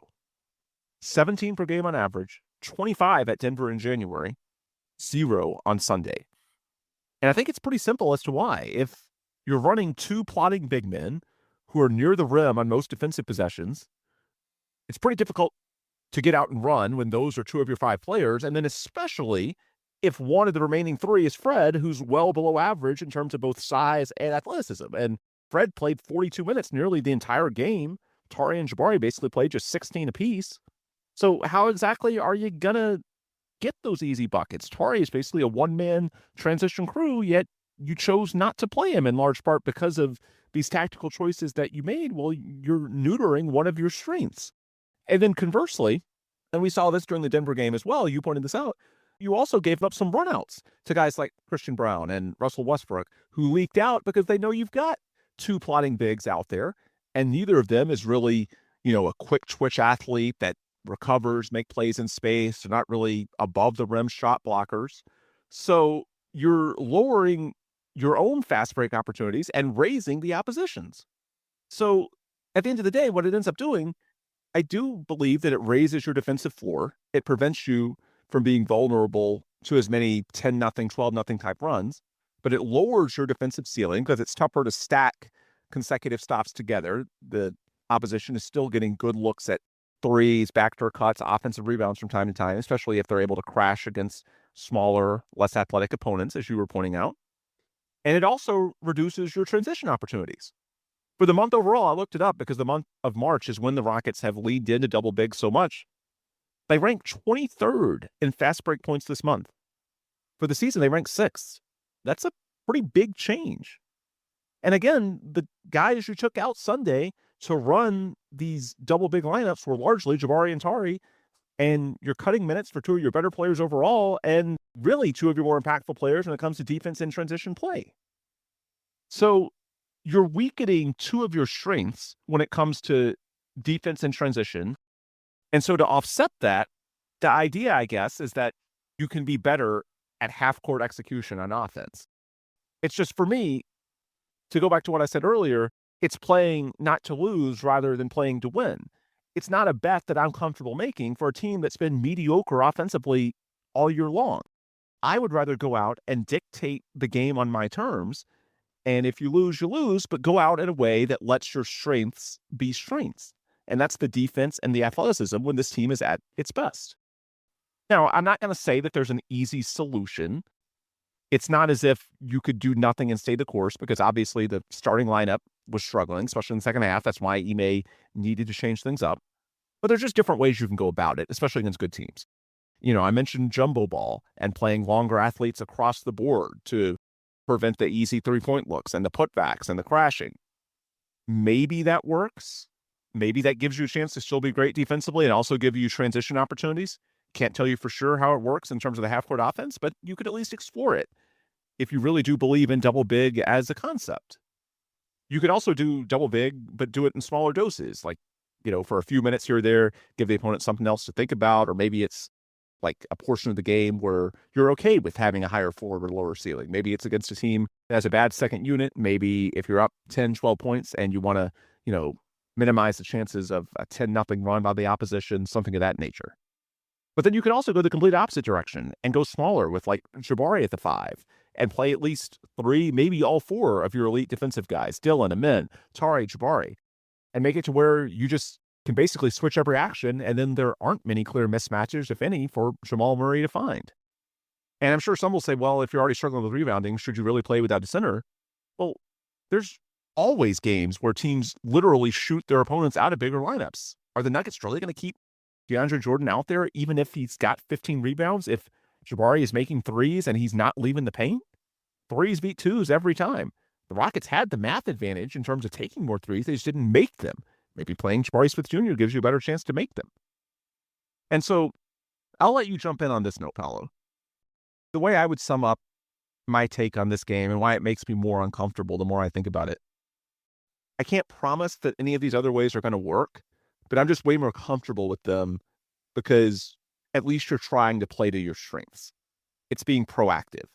17 per game on average, 25 at Denver in January, 0 on Sunday. And I think it's pretty simple as to why. If you're running 2 plotting big men who are near the rim on most defensive possessions, it's pretty difficult to get out and run when those are 2 of your 5 players. And then especially if one of the remaining 3 is Fred, who's well below average in terms of both size and athleticism. And Fred played 42 minutes nearly the entire game. Tari and Jabari basically played just 16 apiece. So how exactly are you going to get those easy buckets? Tari is basically a one-man transition crew, yet you chose not to play him in large part because of these tactical choices that you made. Well, you're neutering one of your strengths. And then conversely, and we saw this during the Denver game as well, you pointed this out, you also gave up some runouts to guys like Christian Brown and Russell Westbrook, who leaked out because they know you've got 2 plotting bigs out there, and neither of them is really, a quick twitch athlete that recovers, make plays in space. They're not really above the rim shot blockers. So you're lowering your own fast break opportunities and raising the opposition's. So at the end of the day, what it ends up doing, I do believe that it raises your defensive floor. It prevents you from being vulnerable to as many 10-0, 12-0 type runs, but it lowers your defensive ceiling because it's tougher to stack consecutive stops together. The opposition is still getting good looks at threes, backdoor cuts, offensive rebounds from time to time, especially if they're able to crash against smaller, less athletic opponents, as you were pointing out. And it also reduces your transition opportunities. For the month overall, I looked it up because the month of March is when the Rockets have leaned into double big so much. They rank 23rd in fast break points this month. For the season, they rank 6th. That's a pretty big change. And again, the guys you took out Sunday to run these double big lineups where largely Jabari and Tari, and you're cutting minutes for two of your better players overall, and really two of your more impactful players when it comes to defense and transition play. So you're weakening two of your strengths when it comes to defense and transition. And so to offset that, the idea, I guess, is that you can be better at half-court execution on offense. It's just, for me, to go back to what I said earlier, it's playing not to lose rather than playing to win. It's not a bet that I'm comfortable making for a team that's been mediocre offensively all year long. I would rather go out and dictate the game on my terms. And if you lose, you lose, but go out in a way that lets your strengths be strengths. And that's the defense and the athleticism when this team is at its best. Now, I'm not going to say that there's an easy solution. It's not as if you could do nothing and stay the course, because obviously the starting lineup was struggling, especially in the second half. That's why Ime needed to change things up. But there's just different ways you can go about it, especially against good teams. I mentioned jumbo ball and playing longer athletes across the board to prevent the easy three-point looks and the putbacks and the crashing. Maybe that works. Maybe that gives you a chance to still be great defensively and also give you transition opportunities. Can't tell you for sure how it works in terms of the half-court offense, but you could at least explore it if you really do believe in double big as a concept. You could also do double big, but do it in smaller doses, like, for a few minutes here or there, give the opponent something else to think about, or maybe it's like a portion of the game where you're okay with having a higher floor or lower ceiling. Maybe it's against a team that has a bad second unit. Maybe if you're up 10, 12 points and you want to, minimize the chances of a 10-0 run by the opposition, something of that nature. But then you can also go the complete opposite direction and go smaller with like Jabari at the 5 and play at least 3, maybe all 4 of your elite defensive guys, Dylan, Amin, Tari, Jabari, and make it to where you just can basically switch every action, and then there aren't many clear mismatches, if any, for Jamal Murray to find. And I'm sure some will say, well, if you're already struggling with rebounding, should you really play without a center? Well, there's always games where teams literally shoot their opponents out of bigger lineups. Are the Nuggets really going to keep DeAndre Jordan out there even if he's got 15 rebounds? If Jabari is making threes and he's not leaving the paint? Threes beat twos every time. The Rockets had the math advantage in terms of taking more threes. They just didn't make them. Maybe playing Jabari Smith Jr. gives you a better chance to make them. And so I'll let you jump in on this note, Paolo. The way I would sum up my take on this game and why it makes me more uncomfortable the more I think about it, I can't promise that any of these other ways are going to work, but I'm just way more comfortable with them because at least you're trying to play to your strengths. It's being proactive.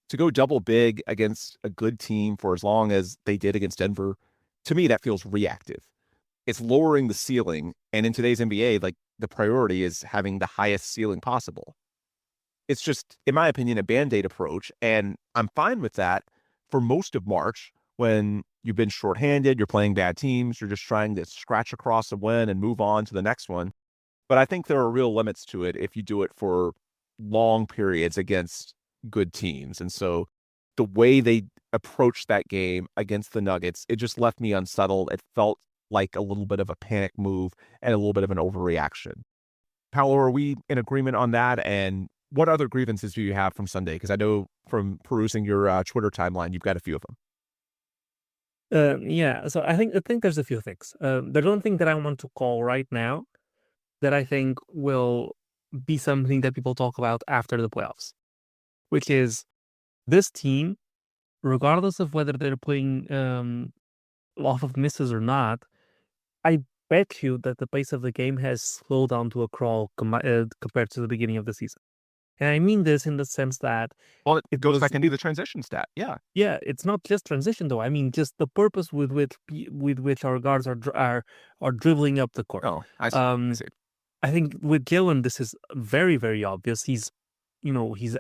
To go double big against a good team for as long as they did against Denver, to me, that feels reactive. It's lowering the ceiling. And in today's NBA, like, the priority is having the highest ceiling possible. It's just, in my opinion, a Band-Aid approach. And I'm fine with that for most of March when you've been shorthanded, you're playing bad teams, you're just trying to scratch across a win and move on to the next one. But I think there are real limits to it if you do it for long periods against good teams. And so the way they approached that game against the Nuggets, it just left me unsettled. It felt like a little bit of a panic move and a little bit of an overreaction. Paolo, are we in agreement on that? And what other grievances do you have from Sunday? Because I know from perusing your Twitter timeline, you've got a few of them. Yeah, so I think there's a few things. There's one thing that I want to call right now that I think will be something that people talk about after the playoffs, which is this team, regardless of whether they're playing off of misses or not, I bet you that the pace of the game has slowed down to a crawl compared to the beginning of the season. And I mean this in the sense that, well, it goes back into the transition stat. Yeah. Yeah, it's not just transition though. I mean, just the purpose with which our guards are dribbling up the court. Oh, I see. I think with Jalen, this is very, very obvious. He's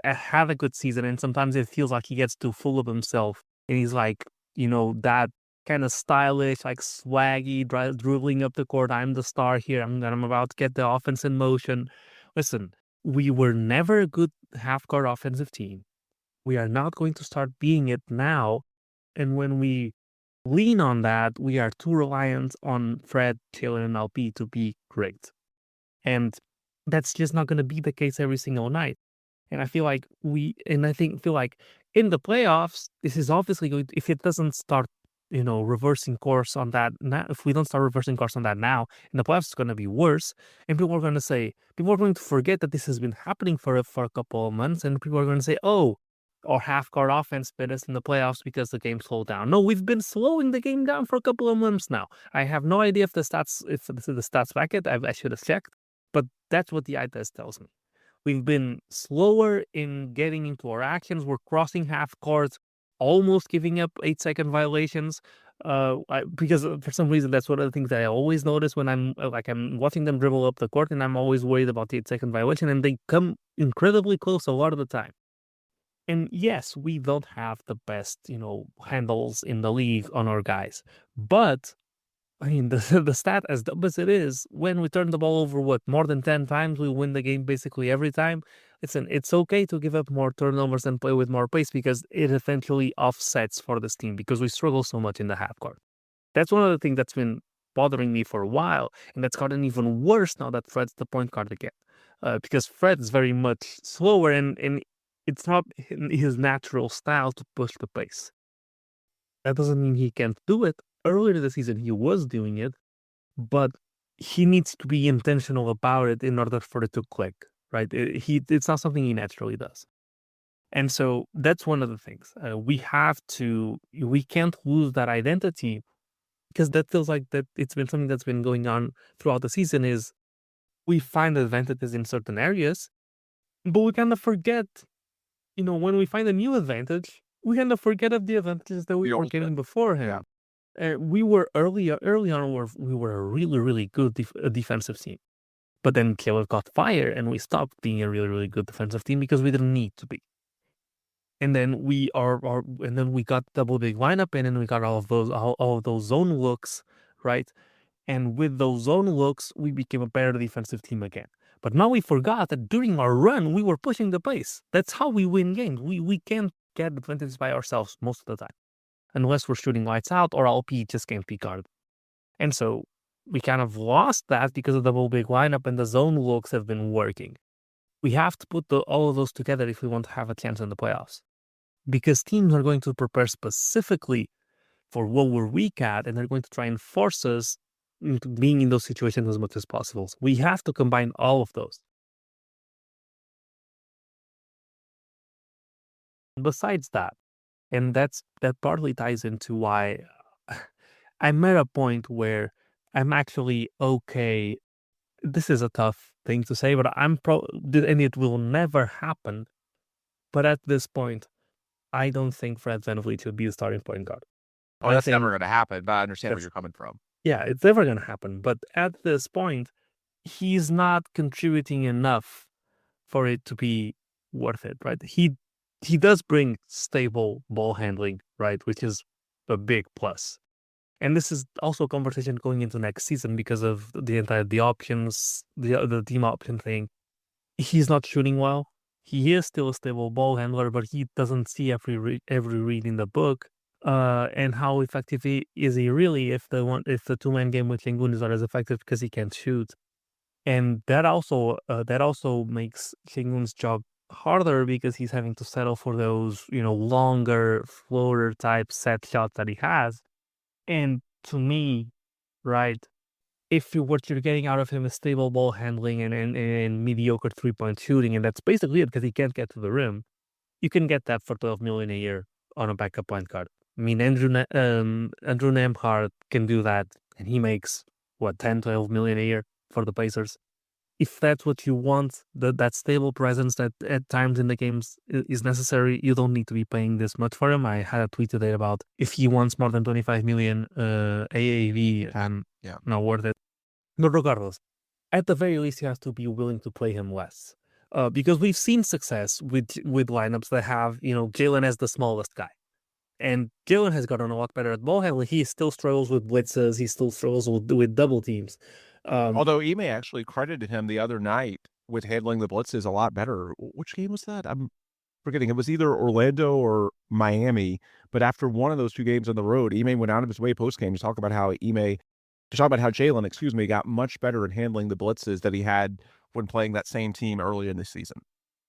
had a good season, and sometimes it feels like he gets too full of himself, and he's like, that kind of stylish, like swaggy, dribbling up the court. I'm the star here. I'm about to get the offense in motion. Listen, we were never a good half-court offensive team. We are not going to start being it now. And when we lean on that, we are too reliant on Fred, Jalen, and LP to be great. And that's just not going to be the case every single night. And I feel like in the playoffs, this is obviously going to, if it doesn't start reversing course on that now, if we don't start reversing course on that now, in the playoffs, it's going to be worse. And people are going to forget that this has been happening for a couple of months. And people are going to say, oh, our half-court offense bit us in the playoffs because the game slowed down. No, we've been slowing the game down for a couple of months now. I have no idea if this is the stats back it. I should have checked, but that's what the eye test tells me. We've been slower in getting into our actions. We're crossing half court, almost giving up 8-second violations. Because for some reason, that's one of the things that I always notice when I'm watching them dribble up the court, and I'm always worried about the 8-second violation, and they come incredibly close a lot of the time. And yes, we don't have the best, handles in the league on our guys. But, I mean, the stat, as dumb as it is, when we turn the ball over, more than 10 times, we win the game basically every time. It's okay to give up more turnovers and play with more pace because it eventually offsets for this team because we struggle so much in the half court. That's one of the things that's been bothering me for a while, and that's gotten even worse now that Fred's the point guard again. Because Fred is very much slower and it's not his natural style to push the pace. That doesn't mean he can't do it. Earlier this season, he was doing it, but he needs to be intentional about it in order for it to click, right? It's not something he naturally does. And so that's one of the things. We can't lose that identity because that feels like that it's been something that's been going on throughout the season is we find advantages in certain areas, but we kind of forget when we find a new advantage, we kind of forget of the advantages that we were getting beforehand. We were early on, we were a really, really good defensive team. But then Caleb got fired and we stopped being a really, really good defensive team because we didn't need to be. And then we got double big lineup in and we got all of those zone looks, right? And with those zone looks, we became a better defensive team again. But now we forgot that during our run, we were pushing the pace. That's how we win games. We can't get advantages by ourselves most of the time, unless we're shooting lights out or LP just can't be guarded. And so we kind of lost that because of the double big lineup and the zone looks have been working. We have to put all of those together if we want to have a chance in the playoffs. Because teams are going to prepare specifically for what we're weak at, and they're going to try and force us into being in those situations as much as possible. So we have to combine all of those. Besides that, and that partly ties into why I'm at a point where I'm actually okay. This is a tough thing to say, but and it will never happen. But at this point, I don't think Fred VanVleet should be the starting point guard. Oh, that's never going to happen, but I understand where you're coming from. Yeah, it's never going to happen. But at this point, he's not contributing enough for it to be worth it, right? He does bring stable ball handling, right, which is a big plus. And this is also a conversation going into next season because of the options, the team option thing. He's not shooting well. He is still a stable ball handler, but he doesn't see every read in the book. And how effective is he really if the two-man game with Sengun is not as effective because he can't shoot. And that also makes Sengun's job harder because he's having to settle for those, longer floater type set shots that he has. And to me, right, if what you're getting out of him is stable ball handling and mediocre 3-point shooting, and that's basically it because he can't get to the rim, you can get that for $12 million a year on a backup point guard. I mean, Andrew Nembhard can do that, and he makes, $10-12 million a year for the Pacers. If that's what you want, that stable presence that at times in the games is necessary, you don't need to be paying this much for him. I had a tweet today about if he wants more than 25 million AAV, and not worth it. But regardless, at the very least, you have to be willing to play him less. Because we've seen success with lineups that have, Jalen as the smallest guy. And Jalen has gotten a lot better at ball handling. He still struggles with blitzes. He still struggles with double teams. Although Ime actually credited him the other night with handling the blitzes a lot better. Which game was that? I'm forgetting. It was either Orlando or Miami. But after one of those two games on the road, Ime went out of his way post-game to talk about how Jalen, got much better at handling the blitzes that he had when playing that same team earlier in the season.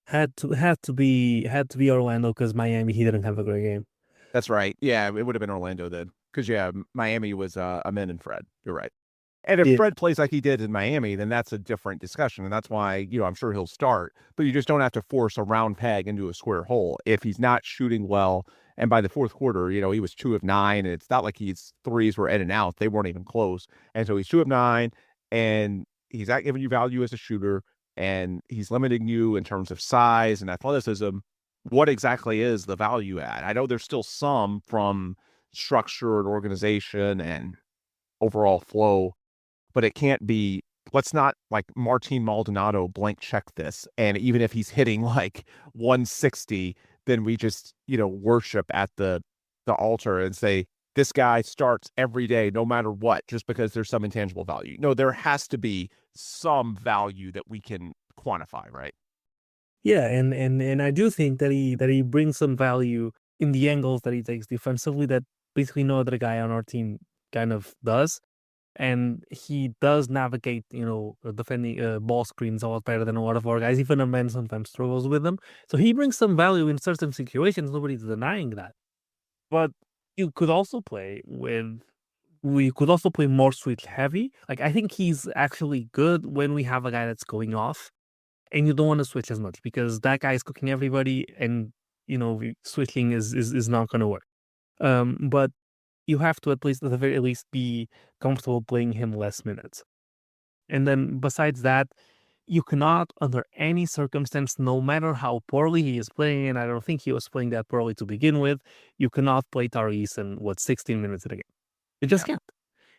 Had to be Orlando because Miami, he didn't have a great game. That's right. Yeah, it would have been Orlando then. Because, Miami was Amen and Fred. You're right. And if Yeah. Fred plays like he did in Miami, then that's a different discussion. And that's why, I'm sure he'll start. But you just don't have to force a round peg into a square hole. If he's not shooting well, and by the fourth quarter, he was 2 of 9, and it's not like his threes were in and out. They weren't even close. And so he's 2 of 9, and he's not giving you value as a shooter, and he's limiting you in terms of size and athleticism. What exactly is the value add? I know there's still some from structure and organization and overall flow, but it can't be, let's not like Martin Maldonado blank check this. And even if he's hitting like 160, then we just, worship at the altar and say, this guy starts every day, no matter what, just because there's some intangible value. No, there has to be some value that we can quantify, right? Yeah, and I do think that he brings some value in the angles that he takes defensively that basically no other guy on our team kind of does. And he does navigate, defending ball screens a lot better than a lot of our guys. Even a man sometimes struggles with them. So he brings some value in certain situations. Nobody's denying that. But you could also play we could also play more switch heavy. Like, I think he's actually good when we have a guy that's going off and you don't want to switch as much because that guy is cooking everybody and, switching is not going to work. But you have to at the very least be comfortable playing him less minutes. And then besides that, you cannot, under any circumstance, no matter how poorly he is playing, and I don't think he was playing that poorly to begin with, you cannot play Tyrese in 16 minutes in a game. You just can't.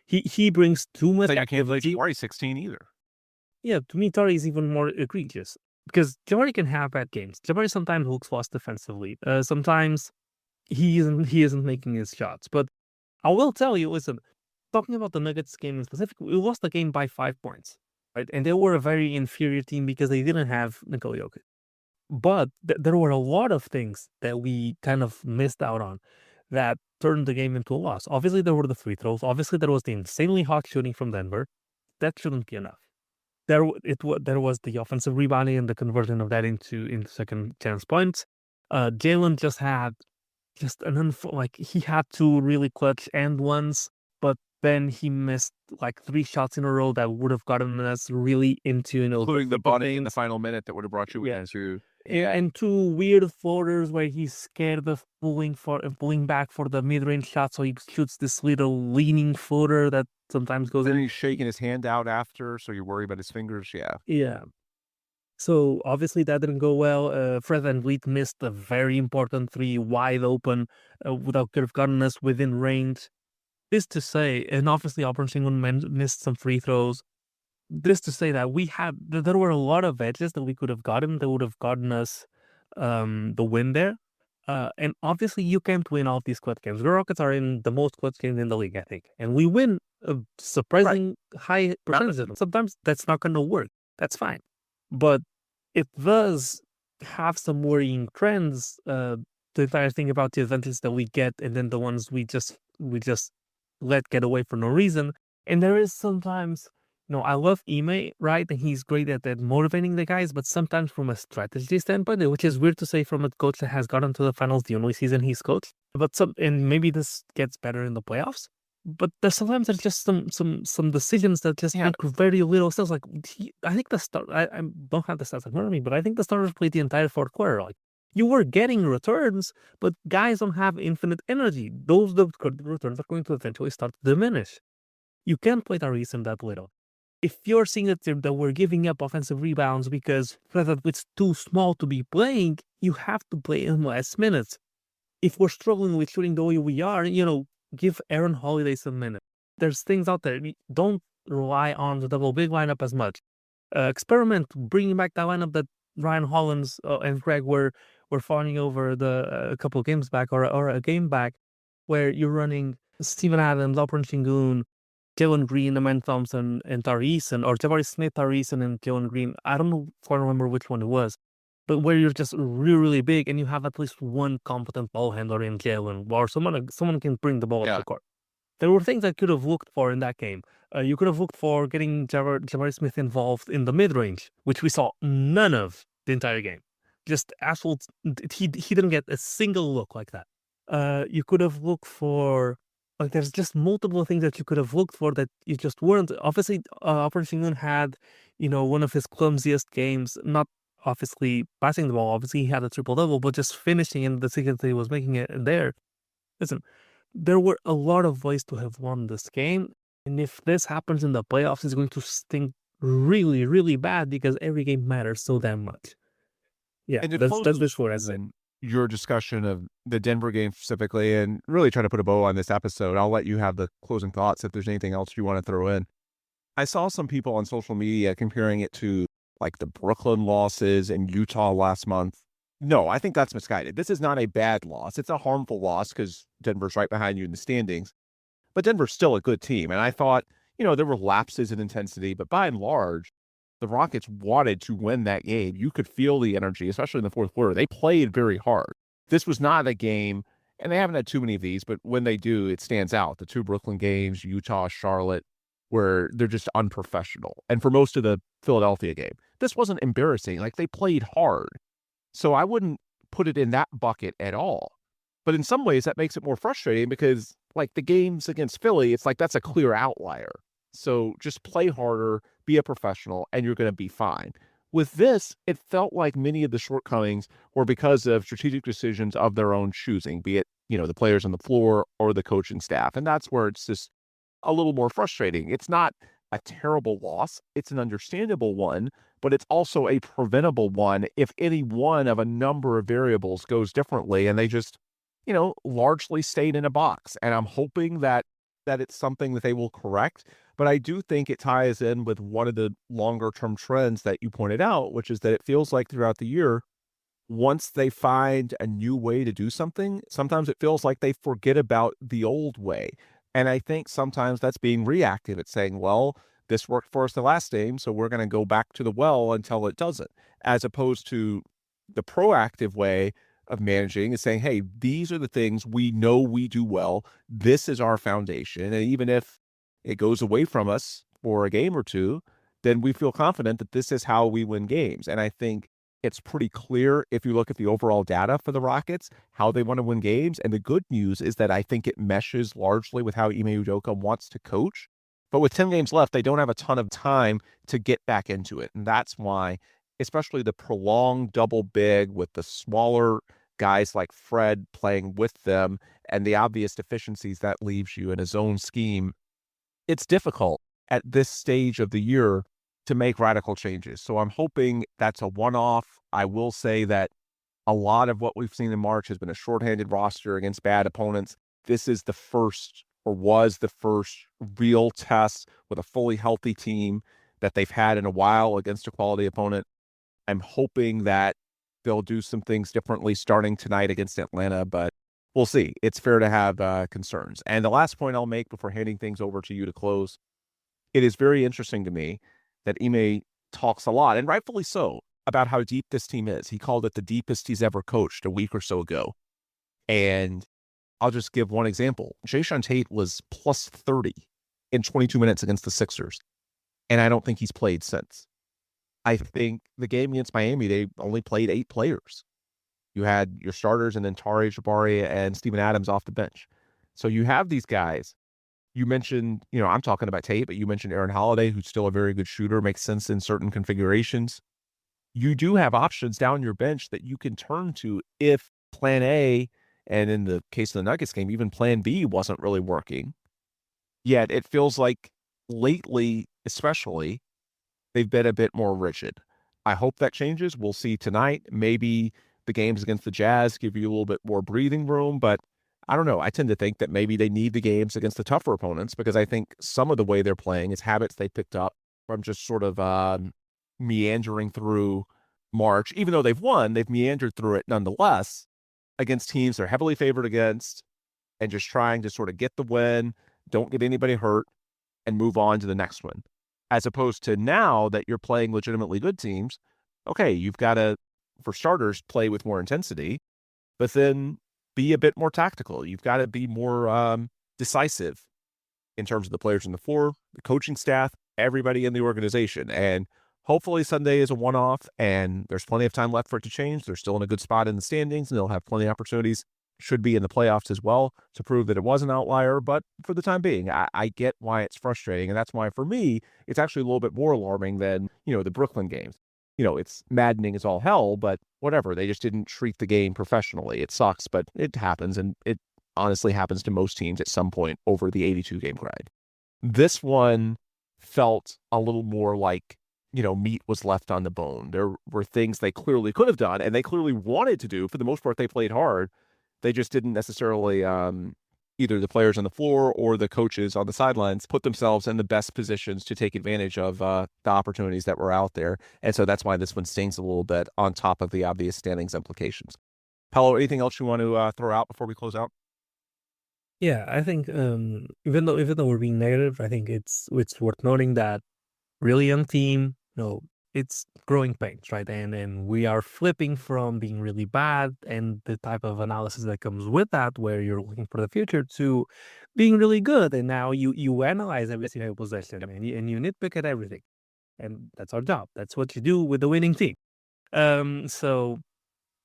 He brings too much. I can't play Jabari 16 either. Yeah, to me, Tari is even more egregious because Jabari can have bad games. Jabari sometimes looks lost defensively. Sometimes he isn't making his shots. But I will tell you, listen, talking about the Nuggets game in specific, we lost the game by 5 points, right? And they were a very inferior team because they didn't have Nikola Jokic. But there were a lot of things that we kind of missed out on that turned the game into a loss. Obviously, there were the free throws. Obviously, there was the insanely hot shooting from Denver. That shouldn't be enough. There was the offensive rebounding and the conversion of that into second chance points. Jalen just had he had 2 really clutch and ones, but then he missed like 3 shots in a row that would have gotten us really into, including the bunting in the final minute that would have brought you into. Yeah, and 2 weird floaters where he's scared of pulling back for the mid-range shot, so he shoots this little leaning floater that sometimes goes Then in. he's shaking his hand out after, so you worry about his fingers. Yeah. Yeah. So obviously that didn't go well. Fred VanVleet missed a very important 3 wide open without could have gotten us within range. This to say, and obviously Auburn Shingun missed some free throws. This to say that there were a lot of edges that we could have gotten that would have gotten us the win there. And obviously you can't win all these clutch games. The Rockets are in the most clutch games in the league, I think. And we win a surprising high percentage of them. Sometimes that's not going to work. That's fine. But it does have some worrying trends. The entire thing about the advantages that we get and then the ones we just let get away for no reason. And there is sometimes, I love Ime, right? And he's great at motivating the guys, but sometimes from a strategy standpoint, which is weird to say from a coach that has gotten to the finals the only season he's coached. And maybe this gets better in the playoffs. But there's just some decisions that just make very little sense. Like I think the start, I don't have the stats in front of me, but I think the starters played the entire fourth quarter. Like you were getting returns, but guys don't have infinite energy. The returns are going to eventually start to diminish. You can't play Tyrese in that little. If you're seeing that we're giving up offensive rebounds because it's too small to be playing, you have to play in less minutes. If we're struggling with shooting the way we are, give Aaron Holiday some minutes. There's things out there. Don't rely on the double big lineup as much. Experiment bringing back that lineup that Ryan Hollins and Greg were fawning over a couple of games back or a game back, where you're running Steven Adams, Alperen Sengun, Jalen Green, Amen Thompson, and Tyrese, or Jabari Smith, Tyrese, and Jalen Green. I don't know if I remember which one it was. But where you're just really, really big and you have at least one competent ball handler in Jalen, or someone can bring the ball up the court. There were things I could have looked for in that game. You could have looked for getting Jabari Smith involved in the mid-range, which we saw none of the entire game. Just he didn't get a single look like that. You could have looked for Like there's just multiple things that you could have looked for that you just weren't. Obviously, Alfred had, one of his clumsiest games. Not obviously passing the ball. Obviously, he had a triple double, but just finishing in the sequence that he was making it there. Listen, there were a lot of ways to have won this game, and if this happens in the playoffs, it's going to stink really, really bad because every game matters so damn much. Yeah, And to that's close that's this for us. your discussion of the Denver game specifically and really try to put a bow on this episode, I'll let you have the closing thoughts if there's anything else you want to throw in. I saw some people on social media comparing it to like the Brooklyn losses in Utah last month. No, I think that's misguided. This is not a bad loss. It's a harmful loss because Denver's right behind you in the standings. But Denver's still a good team. And I thought, there were lapses in intensity, but by and large, the Rockets wanted to win that game. You could feel the energy, especially in the fourth quarter. They played very hard. This was not a game, and they haven't had too many of these, but when they do, it stands out. The two Brooklyn games, Utah, Charlotte, where they're just unprofessional. And for most of the Philadelphia game, this wasn't embarrassing. Like, they played hard. So I wouldn't put it in that bucket at all. But in some ways, that makes it more frustrating because, like, the games against Philly, it's like that's a clear outlier. So just play harder, be a professional, and you're going to be fine. With this, it felt like many of the shortcomings were because of strategic decisions of their own choosing, be it, the players on the floor or the coaching staff. And that's where it's just a little more frustrating. It's not a terrible loss. It's an understandable one, but it's also a preventable one if any one of a number of variables goes differently and they just, largely stayed in a box. And I'm hoping that it's something that they will correct. But I do think it ties in with one of the longer term trends that you pointed out, which is that it feels like throughout the year, once they find a new way to do something, sometimes it feels like they forget about the old way. And I think sometimes that's being reactive. It's saying, well, this worked for us the last game, so we're going to go back to the well until it doesn't, as opposed to the proactive way of managing is saying, hey, these are the things we know we do well. This is our foundation. And even if it goes away from us for a game or two, then we feel confident that this is how we win games. And I think it's pretty clear if you look at the overall data for the Rockets, how they want to win games. And the good news is that I think it meshes largely with how Ime Udoka wants to coach. But with 10 games left, they don't have a ton of time to get back into it. And that's why, especially the prolonged double big with the smaller guys like Fred playing with them and the obvious deficiencies that leaves you in a zone scheme, it's difficult at this stage of the year to make radical changes. So I'm hoping that's a one-off. I will say that a lot of what we've seen in March has been a shorthanded roster against bad opponents. This is the first, or was the first, real test with a fully healthy team that they've had in a while against a quality opponent. I'm hoping that they'll do some things differently starting tonight against Atlanta, but we'll see. It's fair to have concerns. And the last point I'll make before handing things over to you to close, it is very interesting to me that Ime talks a lot, and rightfully so, about how deep this team is. He called it the deepest he's ever coached a week or so ago. And I'll just give one example. Jae'Sean Tate was plus 30 in 22 minutes against the Sixers, and I don't think he's played since. I think the game against Miami, they only played 8 players. You had your starters and then Tari Jabari and Steven Adams off the bench. So you have these guys. You mentioned, I'm talking about Tate, but you mentioned Aaron Holiday, who's still a very good shooter, makes sense in certain configurations. You do have options down your bench that you can turn to if plan A, and in the case of the Nuggets game, even plan B wasn't really working. Yet it feels like lately, especially, they've been a bit more rigid. I hope that changes. We'll see tonight. Maybe the games against the Jazz give you a little bit more breathing room, but I don't know. I tend to think that maybe they need the games against the tougher opponents because I think some of the way they're playing is habits they picked up from just sort of meandering through March. Even though they've won, they've meandered through it nonetheless against teams they're heavily favored against and just trying to sort of get the win, don't get anybody hurt, and move on to the next one. As opposed to now that you're playing legitimately good teams, okay, you've got to, for starters, play with more intensity, but then be a bit more tactical. You've got to be more decisive in terms of the players on the floor, the coaching staff, everybody in the organization. And hopefully Sunday is a one-off and there's plenty of time left for it to change. They're still in a good spot in the standings and they'll have plenty of opportunities should be in the playoffs as well to prove that it was an outlier. But for the time being, I get why it's frustrating. And that's why, for me, it's actually a little bit more alarming than, the Brooklyn games. It's maddening as all hell, but whatever. They just didn't treat the game professionally. It sucks, but it happens. And it honestly happens to most teams at some point over the 82 game grind. This one felt a little more like, meat was left on the bone. There were things they clearly could have done and they clearly wanted to do. For the most part, they played hard. They just didn't necessarily, either the players on the floor or the coaches on the sidelines, put themselves in the best positions to take advantage of the opportunities that were out there. And so that's why this one stings a little bit on top of the obvious standings implications. Paolo, anything else you want to throw out before we close out? Yeah, I think even though we're being negative, I think it's worth noting that really young team, it's growing pains, right? And we are flipping from being really bad and the type of analysis that comes with that, where you're looking for the future, to being really good. And now you analyze every single possession and you nitpick at everything, and that's our job. That's what you do with the winning team. So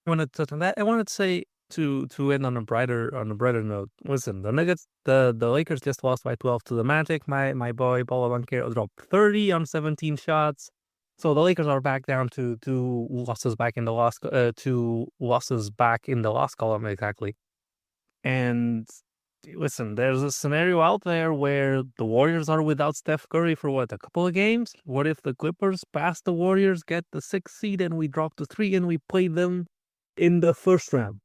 I want to touch on that. I wanted to say to end on a brighter note. Listen, the Nuggets, the Lakers just lost by 12 to the Magic. My boy Paolo Banchero dropped 30 on 17 shots. So the Lakers are back down to two losses back in the loss column, exactly. And listen, there's a scenario out there where the Warriors are without Steph Curry for a couple of games. What if the Clippers pass the Warriors, get the 6th seed, and we drop to 3 and we play them in the first round?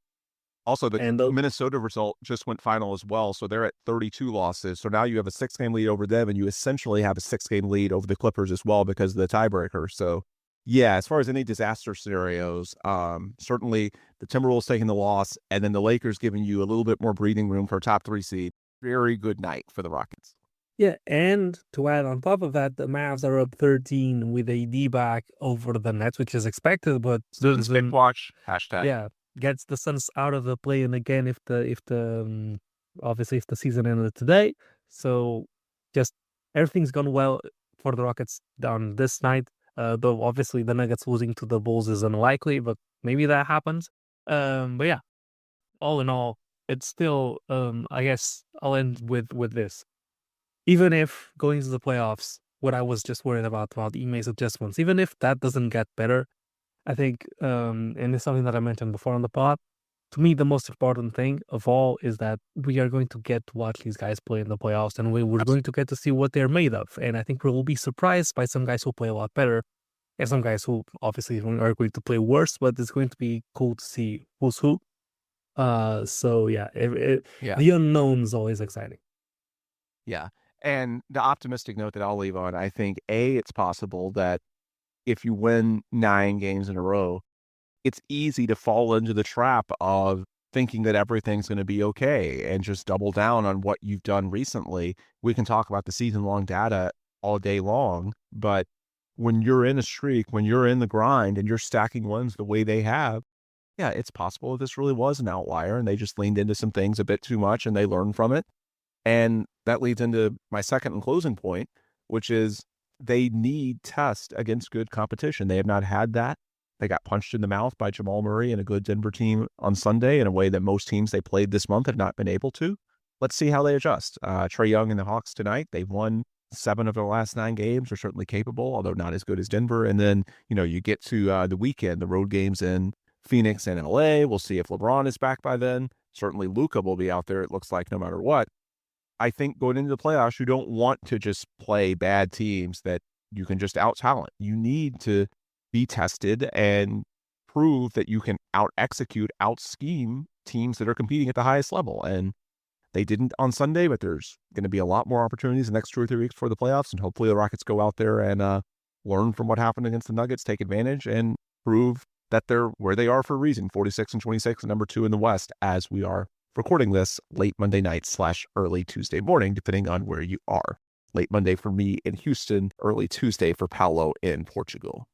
Also, the Minnesota result just went final as well, so they're at 32 losses. So now you have a 6-game lead over them, and you essentially have a 6-game lead over the Clippers as well because of the tiebreaker. So, yeah, as far as any disaster scenarios, certainly the Timberwolves taking the loss, and then the Lakers giving you a little bit more breathing room for a top 3 seed. Very good night for the Rockets. Yeah, and to add on top of that, the Mavs are up 13 with AD back over the Nets, which is expected, but Big watch, hashtag. Yeah. Gets the Suns out of the play-in again if obviously if the season ended today. So just everything's gone well for the Rockets down this night. Though obviously the Nuggets losing to the Bulls is unlikely, but maybe that happens. But yeah, all in all, it's still I guess I'll end with this. Even if going to the playoffs, what I was just worried about Ime's adjustments, even if that doesn't get better, I think, and it's something that I mentioned before on the pod, to me, the most important thing of all is that we are going to get to watch these guys play in the playoffs, and we're going to get to see what they're made of. And I think we will be surprised by some guys who play a lot better and some guys who obviously are going to play worse, but it's going to be cool to see who's who. So yeah, the unknown is always exciting. Yeah. And the optimistic note that I'll leave on, I think, it's possible that if you win 9 games in a row, it's easy to fall into the trap of thinking that everything's going to be okay and just double down on what you've done recently. We can talk about the season-long data all day long, but when you're in a streak, when you're in the grind and you're stacking wins the way they have, yeah, it's possible that this really was an outlier and they just leaned into some things a bit too much and they learned from it. And that leads into my second and closing point, which is they need test against good competition. They have not had that. They got punched in the mouth by Jamal Murray and a good Denver team on Sunday in a way that most teams they played this month have not been able to. Let's see how they adjust. Trae Young and the Hawks tonight, they've won 7 of their last 9 games. They're certainly capable, although not as good as Denver. And then, you get to the weekend, the road games in Phoenix and LA. We'll see if LeBron is back by then. Certainly Luka will be out there, it looks like, no matter what. I think going into the playoffs, you don't want to just play bad teams that you can just out-talent. You need to be tested and prove that you can out-execute, out-scheme teams that are competing at the highest level. And they didn't on Sunday, but there's going to be a lot more opportunities the next 2 or 3 weeks before the playoffs. And hopefully the Rockets go out there and learn from what happened against the Nuggets, take advantage, and prove that they're where they are for a reason, 46-26, and number 2 in the West, as we are recording this late Monday night / early Tuesday morning, depending on where you are. Late Monday for me in Houston, early Tuesday for Paolo in Portugal.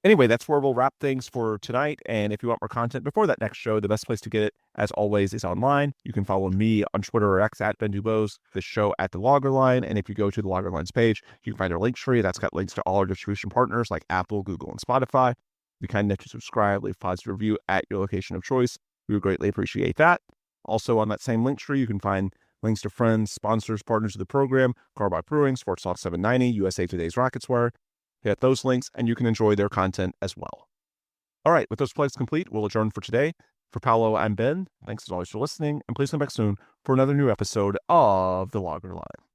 Anyway, that's where we'll wrap things for tonight. And if you want more content before that next show, the best place to get it, as always, is online. You can follow me on Twitter or X at Ben Dubose, the show at The Logger Line. And if you go to The Logger Line's page, you can find our link tree. That's got links to all our distribution partners like Apple, Google, and Spotify. Be kind enough to subscribe, leave a positive review at your location of choice. We would greatly appreciate that. Also, on that same link tree, you can find links to friends, sponsors, partners of the program, Carbach Brewing, Sports Talk 790, USA Today's Racketswear. Hit those links, and you can enjoy their content as well. All right, with those plugs complete, we'll adjourn for today. For Paolo, I'm Ben. Thanks as always for listening, and please come back soon for another new episode of The Lager Line.